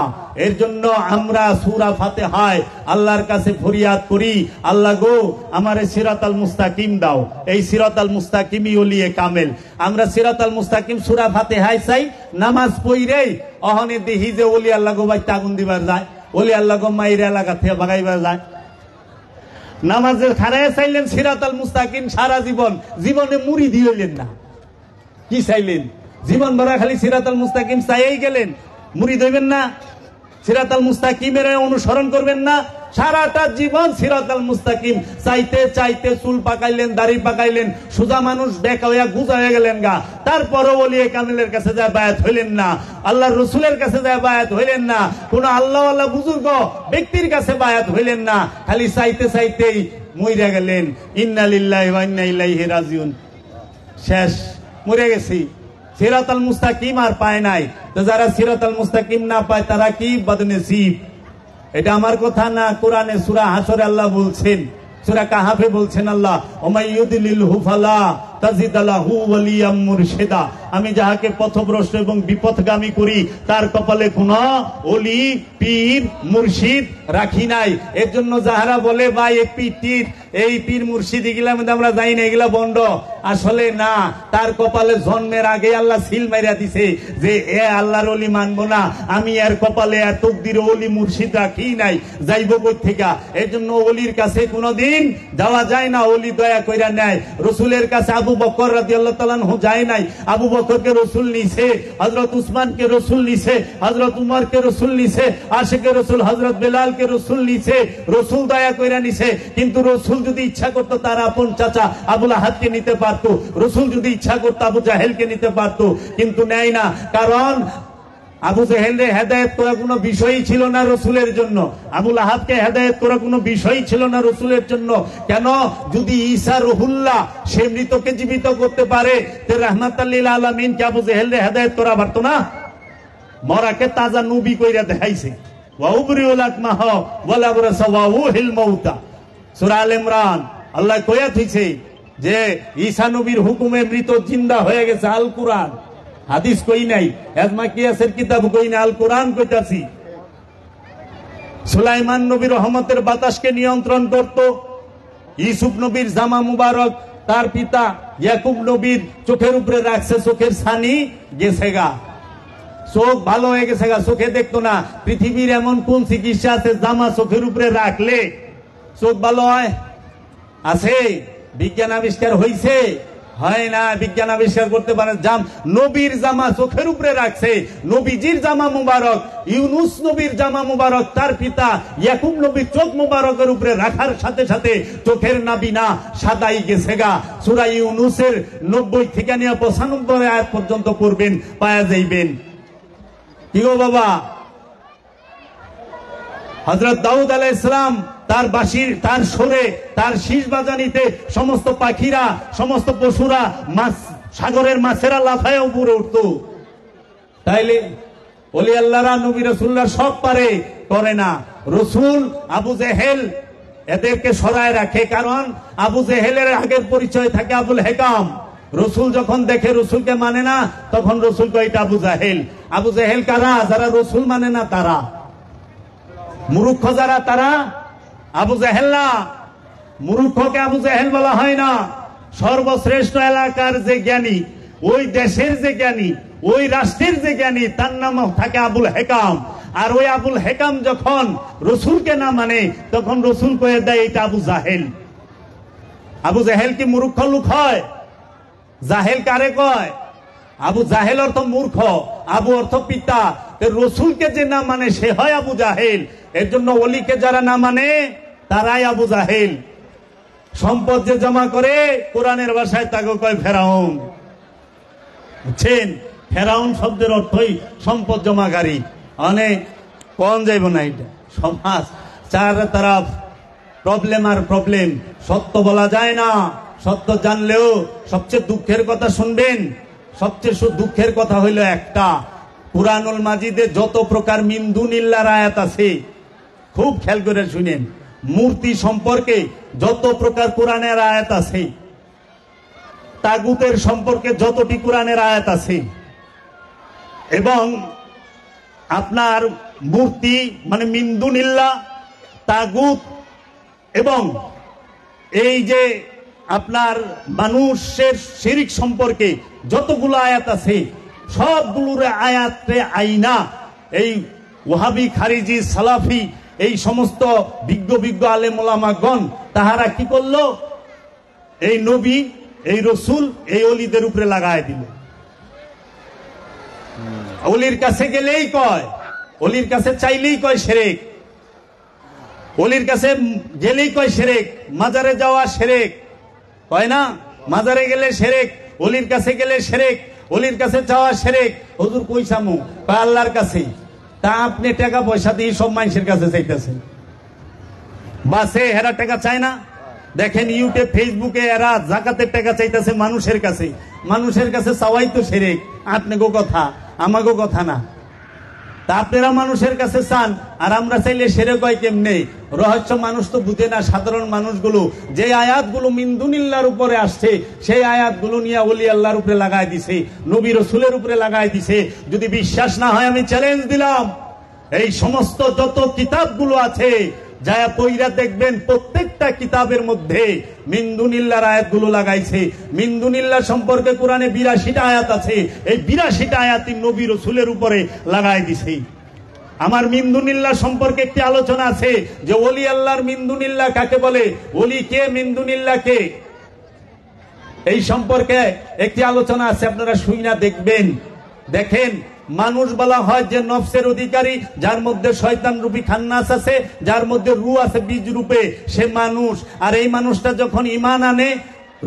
এর জন্য আমরা সূরা ফাতিহায় আল্লাহর কাছে ফরিয়াদ করি, আল্লাহ গো আমারে সিরাতাল মুস্তাকিম দাও। এই সিরাতাল মুস্তাকিমই ওলিয়ে কামেল। আমরা সিরাতাল মুস্তাকিম সূরা ফাতিহায় চাই, নামাজ পড়িরেই অহনে দেখি যে ওলি আল্লাহ গো ভাই আগুন দিবার যায়, ওলি আল্লাহ গো মাইর এলাকা থেকে ভাগাইবার যায়। নামাজের খানায় চাইলেন সিরাতাল মুস্তাকিম সারা জীবন, জীবনে মুরিদি হইলেন না। কি চাইলেন? জীবন ভরা খালি সিরাতাল মুস্তাকিম চাইই গেলেন, মুরিদ হইবেন না? সিরাতাল মুস্তাকিমের অনুসরণ করবেন না? সারাটা জীবন সিরাতাল মুস্তাকিম চাইতে চাইতে চুল পাকাইলেন, দাড়ি পাকাইলেন, সোজা মানুষ বেকা হইয়া গুজা হয়ে গেলেন গা। তারপরও ওলিয়ে কামেলের কাছে যায় বায়াত হইলেন না, আল্লাহর রসুলের কাছে যায় বায়াত হইলেন না, কোন আল্লাহ আল্লাহ বুজুর্গ ব্যক্তির কাছে বায়াত হইলেন না। খালি চাইতে চাইতেই মইরা গেলেন। ইন্না লিল্লাহি ওয়া ইন্না ইলাইহি রাজিউন। শেষ, মরে গেছি। সিরাতাল মুস্তাকিম আর পায় নাই। তো যারা সিরাতাল মুস্তাকিম না পায় তারা কি বদনসিব। এটা আমার কথা না, কোরআনে সূরা হাসরে আল্লাহ বলছেন, সূরা কাহাফে বলছেন আল্লাহ, ওমাইয়ুদিলিলহু ফালা তাজিদ লাহু ওয়ালিয়াম মুরশিদা, আমি যাহাকে পথভ্রষ্ট এবং বিপথগামী করি তার কপালে কোন ওলি পীর মুর্শিদ রাখি নাই। এর জন্য যাহারা বলে ভাই এই পীর মুর্শিদ এগুলা মধ্যে আমরা যাই না, এগুলা বন্ড, আসলে না, তার কপালে জন্মের আগে আল্লাহ সিল মাইরা দিছে যে এ আল্লাহর ওলি মানবো না, আমি এর কপালে এর তকদিরে ওলি মুর্শিদ রাখি নাই, যাইব কই থেকে। এর জন্য ওলির কাছে কোনোদিন যাওয়া যায় না, ওলি দয়া কইরা নেয়। রসুলের কাছে আবু বকর রাদিয়াল্লাহু তাআলা আনহু যায় নাই, আবু বকরকে রসুল নিছে, হযরত উসমানকে রসুল নিছে, হযরত উমরকে রসুল নিছে, আশিকে রসুল হযরত বেলালকে রসুল নিছে, রসুল দয়া কইরা নিছে। কিন্তু রসুল যদি ইচ্ছা করতো তার আপন চাচা আবু লাহাবকে নিতে পারতো, রসুল যদি ইচ্ছা করতো আবু জাহেলকে নিতে পারতো, কিন্তু নেয় না। কারণ আবু জাহেলের হেদায়েত করা কোনো বিষয়ই ছিল না রসুলের জন্য, আবু লাহাবকে হেদায়েত করা কোনো বিষয়ই ছিল না রসুলের জন্য। কেন? যদি ঈসা রুহুল্লাহ সে মৃতকে জীবিত করতে পারে, তে রাহমাতাল লিল আলামিন কে আবু জাহেলের হেদায়েত করা পারতো না? মরাকে তাজা নবী কইরা দেখাইছে, ওয়া উবরিউল আকমাহ ওয়া লাবরাসা ওয়া উহিল মাউতা। সূরা আল ইমরান আল্লাহ কইয়া থইছে যে ঈসা নবীর হুকুমে মৃত জিন্দা হয়ে গেছে। আল কুরআন, হাদিস কই নাই, এজমা কিয়াসের কিতাব কই না, আল কুরআন কইতাছি। সুলাইমান নবী রহমতের বাতাসকে নিয়ন্ত্রণ করত। ইউসুফ নবীর জামা মুবারক তার পিতা ইয়াকুব নবীর চোখের উপরে রাখছে, চোখের ছানি গেছে গা, চোখ ভালো হয়ে গেছে গা, চোখে দেখতো না। পৃথিবীর এমন কোন চিকিৎসা আছে জামা চোখের উপরে রাখলে চোখ ভালো হয়? আছে? বিজ্ঞান আবিষ্কার হইছে? হয় না, বিজ্ঞান আবিষ্কার করতে পারে। নবীর জামা চোখের উপরে রাখছে, নবীজির জামা মুবারক, ইউনুস নবীর জামা মুবারক তার পিতা ইয়াকুব নবীর চোখ মুবারকের উপরে রাখার সাথে সাথে চোখের নাবিনা সাদাই গেছে গা। সূরা ইউনুসের 90 থেকে নিয়ে 95 আয়াত পর্যন্ত পড়বেন, পায়া যাইবেন। কি গো বাবা, হযরত দাউদ আলাইহিস সালাম তার বাঁশির, তার সুরে, তার শীষ বাজানিতে সমস্ত পাখিরা, সমস্ত পশুরা, মাছ, সাগরের মাছেরা লাফায় উপরে উঠতো। তাইলে ওলি আল্লাহরা নবী রাসূলরা সব পারে, করে না। রসুল আবু জেহেল এদেরকে সরায় রাখে, কারণ আবু জেহেলের আগের পরিচয় থাকে আবুল হেকাম। রসুল যখন দেখে রসুলকে মানে না, তখন রসুল কয় এটা আবু জাহেল। আবু জাহেল কারা? যারা রসুল মানে না তারা। মূর্খ যারা তারা আবু জাহেল না। মূর্খকে আবু জাহেল বলা হয় না। সর্বশ্রেষ্ঠ এলাকার যে জ্ঞানী, ওই দেশের যে জ্ঞানী, ওই রাষ্ট্রের যে জ্ঞানী, তার নাম থাকে আবুল হেকাম। আর ওই আবুল হেকাম যখন রসুলকে না মানে, তখন রসুল কয়ে দেয় এটা আবু জাহেল। আবু জাহেল কি মূর্খ লোক হয়? জাহেল কারে কয়? আবু জাহেল অর্থ মূর্খ, আবু অর্থ পিতা। রসুলকে যে না মানে সে হয় আবু জাহেল। এর জন্য ওলিকে যারা না মানে তারাই আবু জাহেল। সম্পদ যে জমা করে, কোরআনের ভাষায় তাকে কয় ফেরাউন। বুঝছেন? ফেরাউন শব্দের অর্থই সম্পদ জমাকারী। অনেক কোন যাইব না, এটা সমাজ চার তরফ প্রবলেম আর প্রবলেম। সত্য বলা যায় না, সত্য জানলেও সবচেয়ে দুঃখের কথা শুনবেন। সবচেয়ে দুঃখের কথা হইল একটা, কুরআনুল মাজিদে যত প্রকার মিন দুনিল্লাহর আয়াত আছে, খুব খেয়াল করে শুনেন। মূর্তি সম্পর্কে যত প্রকার কোরআনের আয়াত আছে, তাগুতের সম্পর্কে যতটি কোরআনের আয়াত আছে, এবং আপনার মূর্তি মানে মিন দুনিল্লাহ, তাগুত, এবং এই যে আপনার মানুষের শিরিক সম্পর্কে যতগুলো আয়াত আছে, সবগুলোর আয়াতে আইনা এই ওয়াহাবি, খারিজি, সালাফি, এই সমস্ত বিজ্ঞ আলেম ওলামাগণ তাহারা কি করলো? এই নবী, এই রসুল, এই অলিদের উপরে লাগায় দিল। অলির কাছে গেলেই কয়, অলির কাছে চাইলেই কয় শিরক, অলির কাছে গেলেই কয় শিরক। মাজারে যাওয়া শিরক, কয় না? মাজারে গেলে শিরক, অলির কাছে গেলে শিরক, অলির কাছে যাওয়া শিরক। হুজুর কই সামু? কয় আল্লাহর কাছে। তা আপনি টাকা পয়সা দিয়ে সব মানুষের কাছে চাইতেছেন। বাসে এরা টাকা চায় না? দেখেন ইউটিউব, ফেসবুকে এরা জাকাতের টাকা চাইতেছে মানুষের কাছে। মানুষের কাছে চাওয়াই তো শিরক। আপনাকে কথা, আমাকেও কথা না। তা আপনারা মানুষের কাছে চান, আর আমরা চাইলে সেরে কয় কেমনে? রহস্য মানুষ তো বুঝে না, সাধারণ মানুষগুলো যে আয়াতগুলো মিনদুনিল্লাহর উপরে আসছে সেই আয়াতগুলো নিয়ে ওলি আল্লাহর উপরে লাগাই দিছে, নবী রাসূলের উপরে লাগাই দিছে। যদি বিশ্বাস না হয় আমি চ্যালেঞ্জ দিলাম, এই সমস্ত যত কিতাবগুলো আছে যা পইরা দেখবেন প্রত্যেকটা কিতাবের মধ্যে মিনদুনিল্লাহর আয়াতগুলো লাগাইছে। মিনদুনিল্লাহ সম্পর্কে কোরআনে 82টা আয়াত আছে, এই 82টা আয়াতই নবী রাসূলের উপরে লাগাই দিছে। আমার মিনদুনিল্লাহ সম্পর্কে একটি আলোচনা আছে যে ওলি আল্লাহর মিনদুনিল্লাহ কাকে বলে, ওলি কে, মিনদুনিল্লাহ কে, এই সম্পর্কে একটি আলোচনা আছে, আপনারা শুইনা দেখবেন। দেখেন, মানুষ বলা হয় যে নফসের অধিকারী, যার মধ্যে শয়তান রূপী খান্নাস আছে, যার মধ্যে রূহ আছে বীজ রূপে, সে মানুষ। আর এই মানুষটা যখন ঈমান আনে,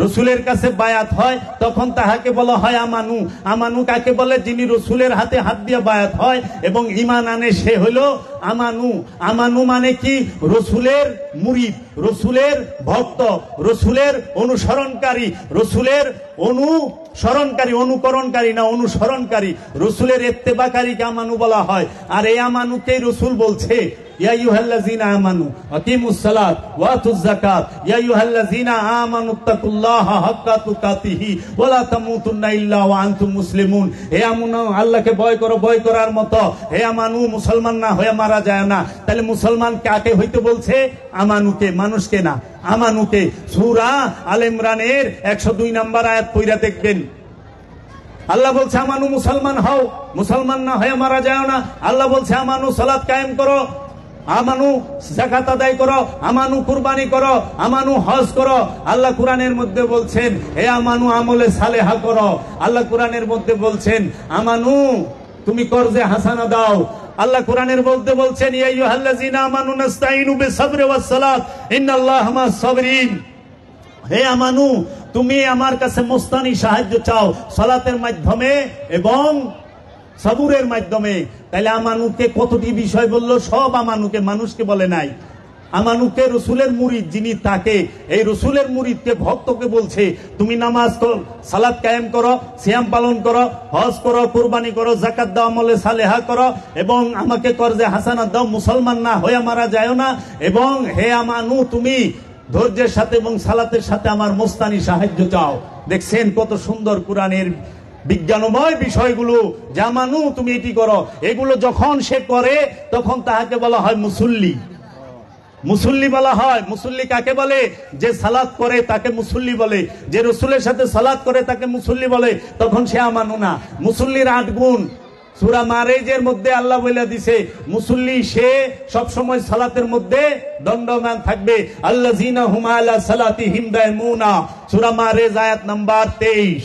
রসুলের কাছে বায়াত হয়, তখন তাহাকে বলা হয় আমানু। আমানু কাকে বলে? যিনি রসুলের হাতে হাত দিয়ে বায়াত হয় এবং ঈমান আনে, সে হলো আমানু। আমানু মানে কি? রসুলের মুরিদ, রসুলের ভক্ত, রসুলের অনুসরণকারী, রসুলের অনুসরণকারী, অনুকরণকারী না, অনুসরণকারী, রসুলের ইত্তেবাকারীকে আমানু বলা হয়। আর এই আমানুকেই রসুল বলছে ইয়া আইয়ুহাল্লাযীনা আমানু আকিমুস সালাত ওয়া আতুজ যাকাত ইয়া আইয়ুহাল্লাযীনা আমানুত্তাকুল্লাহা হাক্কা তুকাতিহি ওয়া লা তামুতুন্না ইল্লা ওয়া আনতুম মুসলিমুন। হে আমানু, আল্লাহকে ভয় করো, ভয় করার মতো। হে আমানু, মুসলমান না হয়ে মারা যায় না। তাহলে মুসলমান কাকে হইতে বলছে? আমানুকে, মানুষকে না, আমানুকে। সূরা আল ইমরানের 102 নম্বর আয়াত পড়া দেখবেন, আল্লাহ বলছে আমানু, মুসলমান হও, মুসলমান না হয়ে মারা যায় না। আল্লাহ বলছে আমানু, সালাত কায়েম করো, আমানু যাকাত আদায় করো, আমানু কুরবানি করো, আমানু হজ করো। আল্লাহ কোরআনের মধ্যে বলছেন হে আমানু, আমলে সালেহা করো। আল্লাহ কোরআনের মধ্যে বলছেন আমানু, তুমি কর্জে হাসানা দাও। আল্লাহ কোরআনের মধ্যে বলছেন ইয়া আইয়ুহাল্লাযীনা আমানু নাস্তাঈনু বিস-সাবরি ওয়াস-সালাত ইন্নাল্লাহা মা'আস-সাবিরিন। হে আমানু, তুমি আমার কাছে মুস্তানি সাহায্য চাও সালাতের মাধ্যমে এবং সবুরের মাধ্যমে। তাইলে আমানুকে কতটি বিষয় বললো? সব আমানুকে, মানুষকে বলে নাই। আমানুকে রসুলের মুরিদ যিনি, তাকে, এই রসুলের মুরিদকে, ভক্তকে বলছে তুমি নামাজ করো, সালাত কায়েম করো, সিয়াম পালন করো, হজ করো, কুরবানি করো, যাকাত দাও, আমলে সালেহা করো এবং আমাকে কর্জে হাসানাত দাও, মুসলমান না হয়ে মারা যায় না। এবং হে আমানু, তুমি ধৈর্যের সাথে এবং সালাতের সাথে আমার মোস্তানি সাহায্য চাও। দেখছেন কত সুন্দর কোরআনের বিজ্ঞানময় বিষয়গুলো। জামানু, তুমি এটি করো। এগুলো যখন সে করে তখন তাহাকে বলা হয় মুসল্লি। মুসল্লি বলা হয়। মুসল্লি কাকে বলে? যে সালাত করে তাকে মুসল্লি বলে, যে রসুলের সাথে সালাত করে তাকে মুসল্লি বলে। তখন সে আমানু না। মুসল্লির 8 গুণ সূরা মারেজের মধ্যে আল্লাহ বলে দিছে, মুসল্লি সে সব সময় সালাতের মধ্যে দণ্ডমান থাকবে। আল্লাযীনা হুম আলা সালাতিহিম দায়মুনা, সূরা মারেজ আয়াত নাম্বার 23।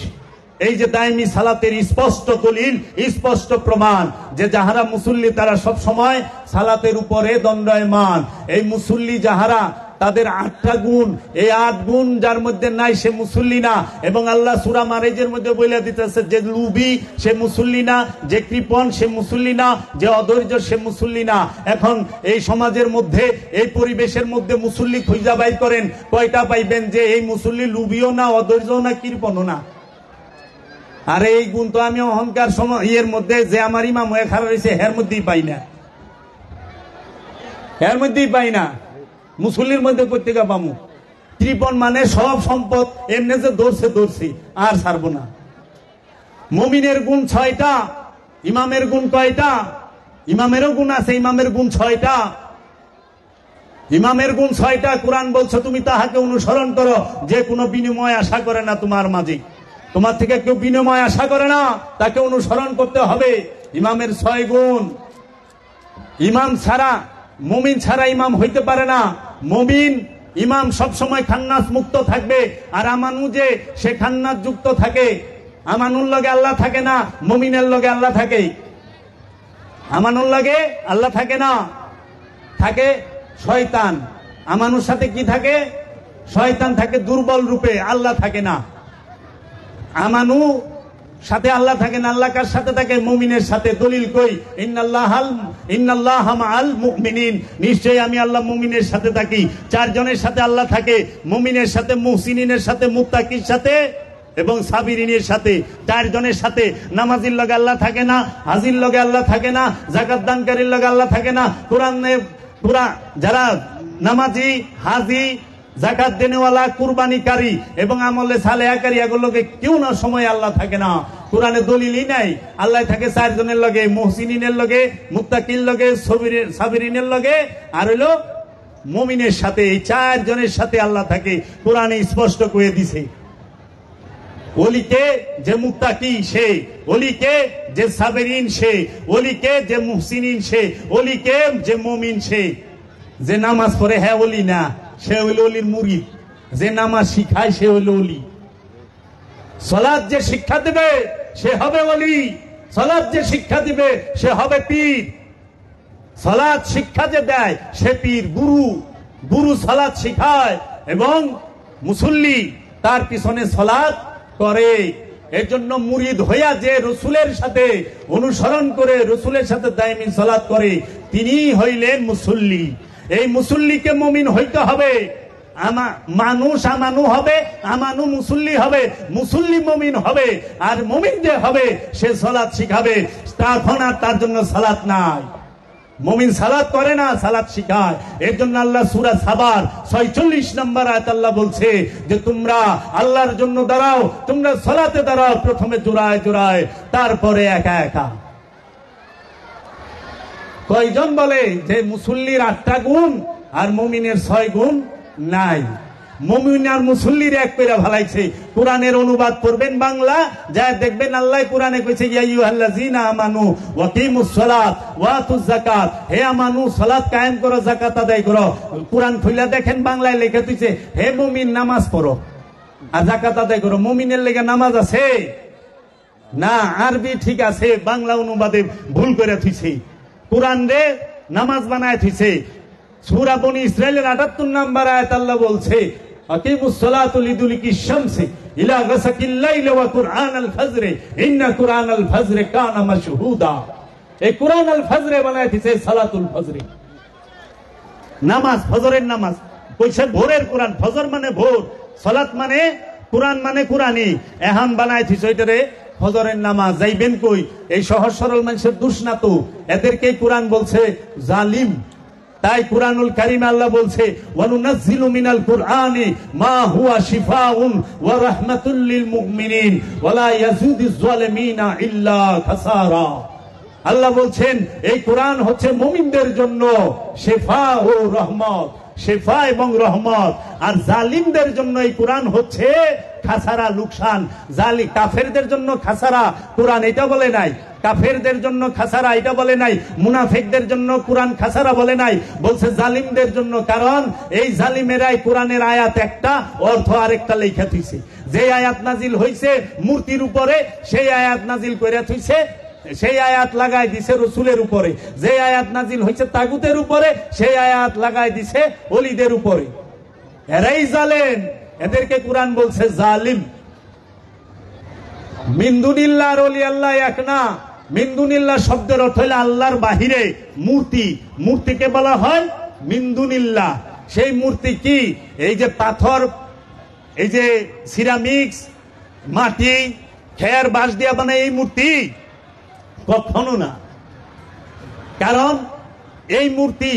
এই যে দায়মি সালাতের স্পষ্ট দলিল, স্পষ্ট প্রমাণ যে যাহারা মুসল্লি তারা সব সময় সালাতের উপরে দণ্ডায়মান। এই মুসল্লি যাহারা, তাদের 8টা গুণ, এই 8 গুণ যার মধ্যে নাই সে মুসল্লি না। এবং আল্লাহ সূরা মারেজের মধ্যে বলে দিতেছে যে লুবি সে মুসল্লি না, যে কৃপণ সে মুসল্লি না, যে অধৈর্য সে মুসল্লি না। এখন এই সমাজের মধ্যে, এই পরিবেশের মধ্যে মুসল্লি খুঁজা বাইর করেন, কয়টা পাইবেন যে এই মুসল্লি লুবিও না, অধৈর্যও না, কৃপণও না। আরে এই গুণ তো আমি অহংকার ইয়ের মধ্যে যে আমার ইমাম হয়ে খারাপ হয়েছে এর মধ্যেই পাই না, এর মধ্যেই পাই না। মুসল্লির মধ্যে প্রত্যেকা পামু। কৃপণ মানে সব সম্পদ এমনি যে ধরছি আর ছাড়বো না। মুমিনের গুণ 6টা, ইমামের গুণ কয়টা? ইমামেরও গুণ আছে, ইমামের গুণ 6টা। ইমামের গুণ 6টা। কোরআন বলছে তুমি তাহাকে অনুসরণ করো যে কোনো বিনিময় আশা করে না তোমার মাঝে। তোমার থেকে কেউ বিনিময় আশা করে না, তাকে অনুসরণ করতে হবে। ইমামের 6 গুণ। ইমাম ছাড়া, মুমিন ছাড়া ইমাম হইতে পারে না। মুমিন ইমাম সব সময় খান্নাস মুক্ত থাকবে, আর আমানু যে সে খান্নাস যুক্ত থাকে। আমানুর লগে আল্লাহ থাকে না, মুমিনের লগে আল্লাহ থাকে। আমানুর লগে আল্লাহ থাকে না, থাকে শয়তান। আমানুর সাথে কি থাকে? শয়তান থাকে দুর্বল রূপে, আল্লাহ থাকে না। আমানু সাথে আল্লাহ থাকে না। আল্লাহ কার সাথে থাকে? মুমিনের সাথে। দলিল কই? ইন্নাল্লাহা মাআল মুমিনিন, নিশ্চয়ই আমি আল্লাহ মুমিনের সাথে থাকি। 4 জনের সাথে আল্লাহ থাকে, মুমিনের সাথে, মুহসিনিনের সাথে, মুত্তাকির সাথে এবং সাবিরিনের সাথে, 4 জনের সাথে। নামাজির লগে আল্লাহ থাকে না, হাজির লগে আল্লাহ থাকে না, জাকাত দানকারীর লগে আল্লাহ থাকে না। যারা নামাজি, হাজি, জাকাত দেনেওয়ালা, কুরবানিকারী এবং আমলে সালেহাকারী, এগুলোকে কেউ না সময় আল্লাহ থাকে না। কোরআনে দলিলই নাই। আল্লাহ থাকে 4 জনের লগে, মুহসিনিনের লগে, মুত্তাকির লগে, সাবিরিনের লগে, আর হইলো মুমিনের সাথে। এই 4 জনের সাথে আল্লাহ থাকে। কোরআনে স্পষ্ট করে দিছে, ওলিকে যে মুত্তাকি সে, ওলিকে যে সাবিরিন সে, ওলিকে যে মুহসিনিন সে, ওলিকে যে মুমিন সে। যে নামাজ পড়ে হ্যাঁ ওলি না, সে হইল ওলির মুরিদ। যে নামাজ শিখায় সে হইল ওলি। সালাত যে শিক্ষা দেবে সে হবে ওলি। সালাত যে শিক্ষা দিবে সে হবে পীর। সালাত শিক্ষা যে দেয় সে পীর। গুরু সালাত শিখায় এবং মুসল্লি তার পিছনে সালাত করে। এর জন্য মুরিদ হইয়া যে রসুলের সাথে অনুসরণ করে, রসুলের সাথে দায়মি সালাত করে, তিনি হইলেন মুসল্লি। এই মুসল্লিকে মুমিন হইতে হবে। মানুষ আমানু হবে, আমানু মুসল্লি হবে, মুসল্লি মুমিন হবে। আর মুমিন যে হবে সে সালাত শিখাবে। তখন আর তার জন্য সালাত নাই। মুমিন সালাত করে না, সালাত শিখায়। এর জন্য আল্লাহ সূরা সাবার 46 নম্বর আয়াত আল্লাহ বলছে যে তোমরা আল্লাহর জন্য দাঁড়াও, তোমরা সালাতে দাঁড়াও, প্রথমে জোড়ায় জোড়ায়, তারপরে একা একা। কয়জন বলে যে মুসল্লির 8টা গুণ আর মুমিনের 6 গুণ নাই? মুমিন আর মুসল্লির এক করে ভালাইছে। কোরআনের অনুবাদ করবেন বাংলা, যা দেখবেন আল্লাহ কোরআনে কইছে ইয়া আইয়ুহাল্লাযীনা আমানু ওয়া কিমুস সালাত ওয়া আতুজ যাকাত। হে আমানু, সালাত কায়েম করো, যাকাত আদায় করো। কোরআন খুলে দেখেন বাংলায় লেখা দিয়েছে হে মুমিন নামাজ পড়ো আর যাকাত আদায় করো। মুমিনের লেগে নামাজ আছে না? আরবি ঠিক আছে, বাংলা অনুবাদে ভুল করে থুইছে। কোরআন রে নামাজ বানায় থুইছে। সূরা বনী ইসরাইলের 78 নম্বর আয়াত আল্লাহ বলছে আকিমুস সালাতু লিদুলিকি শামসি ইলা গাসাকিল লাইলি ওয়া কুরআনাল ফাজরি ইন্না কুরআনাল ফাজরি কানা মাশহুদা। এই কুরআনাল ফাজরে বানায় দিয়েছে সালাতুল ফজরে। নামাজ, ফজরের নামাজ কইছে ভোরের কোরআন। ফজর মানে ভোর, সালাত মানে কোরআন, মানে কোরআনি। এখন বানায় দিয়েছে এটারে ফজরের নামাজ। যাইবেন কই? এই সহজ সরল মানুষের দোষ না তো, এদেরকে কোরআন বলছে জালিম। তাই কুরআনুল কারীম আল্লাহ বলছে ওয়ানুনাজ্জিলু মিনাল কুরআনি মা হুয়া শিফাউন ওয়া রাহমাতুল লিল মুমিনিন ওয়া লা ইয়াজিদুজ জালিমিনা ইল্লা খাসারা। আল্লাহ বলছেন এই কোরআন হচ্ছে মুমিনদের জন্য শিফা ও রহমত, শিফা এবং রহমত। আর জালিমদের জন্য এই কোরআন হচ্ছে খাসারা, লোকসান। কাফেরদের জন্য খাসারা কোরআন এটা বলে নাই, কাফেরদের জন্য খাসারা এটা বলে নাই, মুনাফিকদের জন্য কোরআন খাসারা বলে নাই, বলছে জালিমদের জন্য। কারণ এই জালিমেরাই কোরআনের আয়াত একটা, অর্থ আরেকটা লেখা থুইছে। যে আয়াত নাজিল হইছে মূর্তির উপরে, সেই আয়াত নাজিল করে থুইছে, সেই আয়াত লাগাই দিছে রসুলের উপরে। যে আয়াত নাজিল হইছে তাগুতের উপরে, সেই আয়াত লাগাই দিছে ওলিদের উপরে। এরাই জালেম, এদেরকে কোরআন বলছে জালিম। মিন্দুনিল্লাহ আর ওলি আল্লাহ এক না। মিন্দুনিল্লাহ শব্দের অর্থ হইল আল্লাহর বাহিরে মূর্তি। মূর্তিকে বলা হয় মিন্দুনিল্লাহ। সেই মূর্তি কি? এই যে পাথর, এই যে সিরামিক্স, মাটি, খেয়ার বাঁশ দিয়া বানায় এই মূর্তি? কখনো না। কারণ এই মূর্তি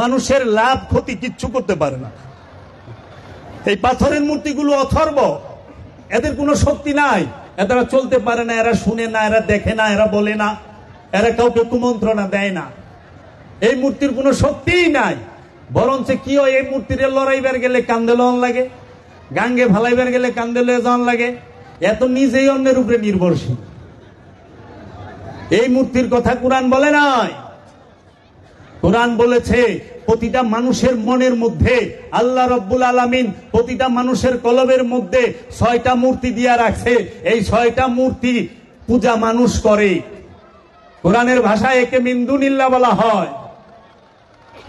মানুষের লাভ ক্ষতি কিচ্ছু করতে পারে না। এই পাথরের মূর্তিগুলো অথর্ব, এদের কোনো শক্তি নাই, এরা চলতে পারে না, এরা শুনে না, এরা দেখে না, এরা বলে না, এরা কাউকে কুমন্ত্রণা দেয় না। এই মূর্তির কোনো শক্তিই নাই। বরঞ্চ কি হয়, এই মূর্তির লড়াইবার গেলে কান্দে লন লাগে, গাঙ্গে ভালাইবার গেলে কান্দে লয়ে যাওয়ান লাগে। এত নিজেই অন্যের উপরে নির্ভরশীল। এই মূর্তির কথা কোরআন বলে নাই। কোরআন বলেছে প্রতিটা মানুষের মনের মধ্যে আল্লাহ রব্বুল আলামিন প্রতিটা মানুষের কলবের মধ্যে 6টা মূর্তি দিয়া রাখছে। এই 6টা মূর্তি পূজা মানুষ করে। কোরআনের ভাষায় একে মিন্দুনিল্লাহ বলা হয়।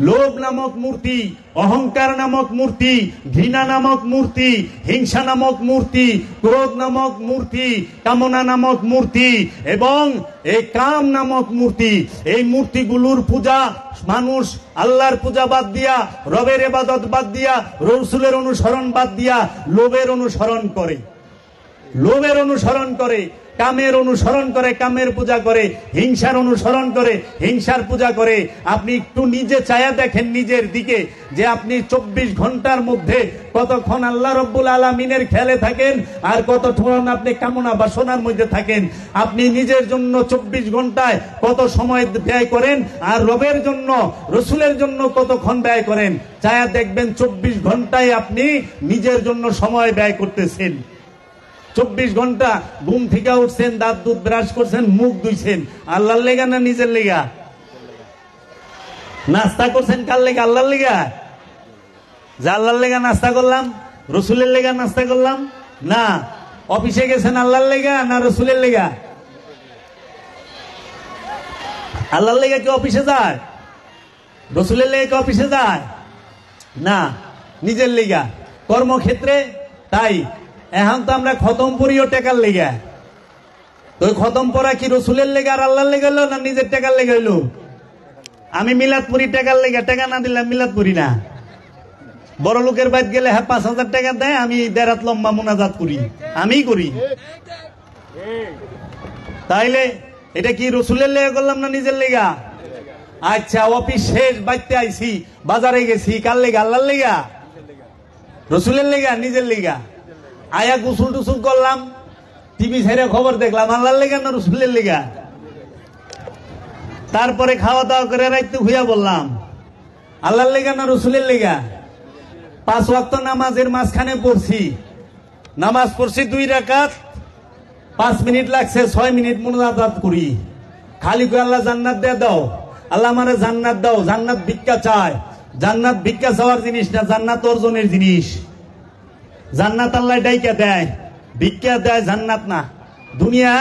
লোভ নামক মূর্তি, অহংকার নামক মূর্তি, ঘৃণা নামক মূর্তি, হিংসা নামক মূর্তি, ক্রোধ নামক মূর্তি, কামনা নামক মূর্তি এবং এই কাম নামক মূর্তি। এই মূর্তিগুলোর পূজা মানুষ আল্লাহর পূজা বাদ দিয়া, রবের ইবাদত বাদ দিয়া, রাসূলের অনুসরণ বাদ দিয়া লোভের অনুসরণ করে। লোভের অনুসরণ করে, কামের অনুসরণ করে, কামের পূজা করে, হিংসার অনুসরণ করে, হিংসার পূজা করে। আপনি একটু নিজে চায়া দেখেন নিজের দিকে, যে আপনি 24 ঘন্টার মধ্যে কতক্ষণ আল্লাহ রব্বুল আলামিনের খেয়ালে থাকেন আর কতক্ষণ আপনি কামনা বাসনার মধ্যে থাকেন। আপনি নিজের জন্য 24 ঘন্টায় কত সময় ব্যয় করেন আর রবের জন্য, রসুলের জন্য কতক্ষণ ব্যয় করেন। চায়া দেখবেন 24 ঘন্টায় আপনি নিজের জন্য সময় ব্যয় করতেছেন। 24 ঘন্টা ঘুম থেকে উঠছেন, দাঁত দুধ ব্রাশ করছেন, মুখ ধুইছেন, আল্লাহর লেগা না নিজের লেগা? নাস্তা করছেন কার লেগা? আল্লাহর লেগা? যে আল্লাহর লেগা নাস্তা করলাম, রসুলের লেগা নাস্তা করলাম না। অফিসে গেছেন আল্লাহর লেগা না রসুলের লেগা? আল্লাহর লেগা কি অফিসে যায়? রসুলের লেগা কি অফিসে যায়? না, নিজের লেগা কর্মক্ষেত্রে। তাই এখন তো আমরা খতম পড়িও টেকার লেগা। তো খতম পড়া কি রসুলের লেগা আর আল্লাহর লেগা হইলো না নিজের টেকার লেগা হইলো? আমি মিলাদ পড়ি টেকার লেগা, টাকা না দিলাম মিলাদ পড়ি না। বড় লোকের বাড়ি গেলে 5,000 টাকা দেয়, আমি 1.5 হাত লম্বা মোনাজাত করি, আমি করি। তাইলে এটা কি রসুলের লেগা করলাম না নিজের লেগা? আচ্ছা, অফিস শেষ, বাড়িতে আইছি, বাজারে গেছি, কার লেগা? আল্লাহর লেগা? রসুলের লেগা? নিজের লেগা? আয়া গোসল টুসুল করলাম, টিভি ছেড়ে খবর দেখলাম, আল্লাহর লেগা না রসুলের লেগা? তারপরে খাওয়া দাওয়া করে রাইতে হইয়া বললাম, আল্লাহর লেগা না রসুলের লেগা? 5 ওয়াক্ত নামাজের মাঝখানে পড়ছি, নামাজ পড়ছি 2 রাকাত, 5 মিনিট লাগছে, 6 মিনিট মুনাজাত করি। খালি কই আল্লাহ জান্নাত দিয়ে দাও, আল্লাহ আমারে জান্নাত দাও। জান্নাত ভিক্ষা চায়। জান্নাত ভিক্ষা চাওয়ার জিনিস না, জান্নাত অর্জনের জিনিস। জান্নাত আল্লাহ ডাইকা দেয়, ভিক্ষা দেয়, জান্নাত না। দুনিয়া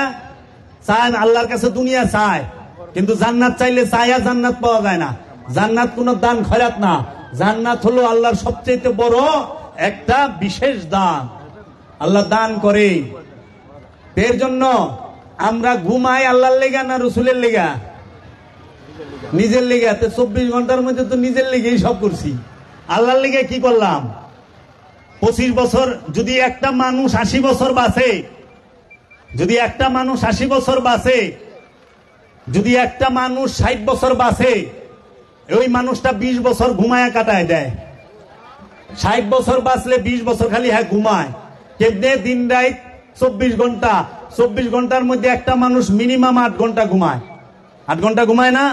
চায় না, আল্লাহর কাছে দুনিয়া চায়, কিন্তু জান্নাত চাইলে চায়া জান্নাত পাওয়া যায় না। জান্নাত কোন দান খয়রাত না, জান্নাত হলো আল্লাহর সবচেয়ে বড় একটা বিশেষ দান। আল্লাহ দান করে। এর জন্য আমরা ঘুমাই আল্লাহর লেগা না রসুলের লেগা? নিজের লেগা। 24 ঘন্টার মধ্যে তো নিজের লেগেই সব করছি। আল্লাহর লেগে কি করলাম? 25 বছর যদি একটা মানুষ 80 বছর বাঁচে, যদি একটা মানুষ 80 বছর বাঁচে, যদি একটা মানুষ 60 বছর বাঁচে, ওই মানুষটা 20 বছর ঘুমায়া কাটায় দেয়। 60 বছর বাঁচলে 20 বছর খালি ঘুমায়। কেমনে? দিন রাত 24 ঘন্টা। 24 ঘন্টার মধ্যে একটা মানুষ মিনিমাম 8 ঘন্টা ঘুমায়। 8 ঘন্টা ঘুমায় না?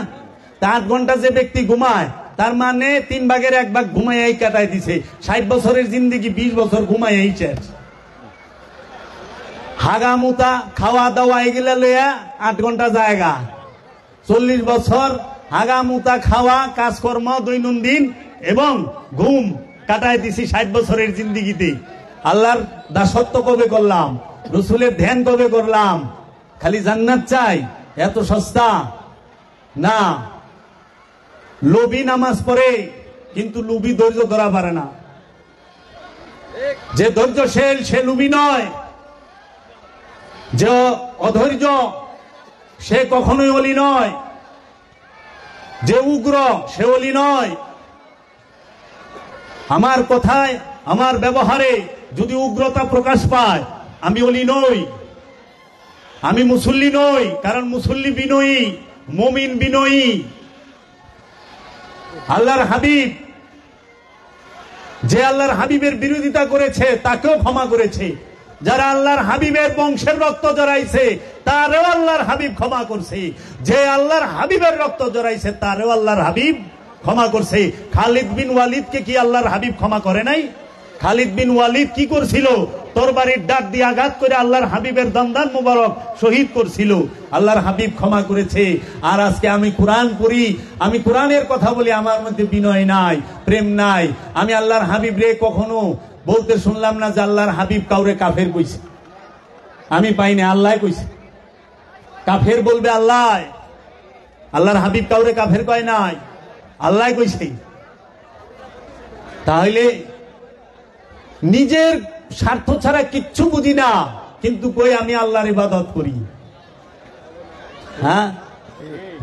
তা 8 ঘন্টা যে ব্যক্তি ঘুমায়, তার মানে 3 ভাগের 1 ভাগ ঘুমাইয়াই কাটায় দিছে। 60 বছরের জিন্দেগি 20 বছর ঘুমাইয়াই শেষ। হাগা মুতা খাওয়া দাওয়া এগুলা লইয়া 8 ঘন্টা জায়গা। 40 বছর হাগা মুতা খাওয়া, কাজকর্ম, দৈনন্দিন এবং ঘুম কাটায় দিছি 60 বছরের জিন্দেগিতে। আল্লাহর দাসত্ব কবে করলাম? রসুলের ধ্যান কবে করলাম? খালি জান্নাত চাই, এত সস্তা না। লোভী নামাজ পড়ে, কিন্তু লোভী ধৈর্য ধরা পারে না। যে ধৈর্যশীল সে লোভী নয়, যে অধৈর্য সে কখনোই ওলি নয়, যে উগ্র সে ওলি নয়। আমার কথায়, আমার ব্যবহারে যদি উগ্রতা প্রকাশ পায়, আমি ওলি নই, আমি মুসল্লি নই। কারণ মুসল্লি বিনয়ী, মুমিন বিনয়ী। আল্লাহর হাবিব, যে আল্লাহর হাবিবের বিরোধিতা করেছে তাকেও ক্ষমা করেছে। যারা আল্লাহর হাবিবের বংশের রক্ত জড়াইছে তারেও আল্লাহর হাবিব ক্ষমা করছে। যে আল্লাহর হাবিবের রক্ত জড়াইছে তারেও আল্লাহর হাবিব ক্ষমা করছে। খালিদ বিন ওয়ালিদকে কি আল্লাহর হাবিব ক্ষমা করে নাই? খালিদ বিন ওয়ালিদ কি করছিল? তরবারির ডাক দিয়ে আঘাত করে আল্লাহর হাবিবের দন্দান মুবারক শহীদ করছিল। আল্লাহর হাবিব ক্ষমা করেছে। আর আজকে আমি কোরআন পড়ি, আমি কোরআনের কথা বলি, আমার মধ্যে বিনয় নাই, প্রেম নাই। আমি আল্লাহর হাবিব রে কখনো বলতে শুনলাম না যে আল্লাহর হাবিব কাউরে কাফের কইছে। আমি পাইনি, আল্লাহ কইছে। কাফের বলবে আল্লাহ, আল্লাহর হাবিব কাউরে কাফের কয় নাই, আল্লাহ কইছে। তাহলে নিজের স্বার্থ ছাড়া কিচ্ছু বুঝি না, কিন্তু কই আমি আল্লাহর ইবাদত করি। হ্যাঁ,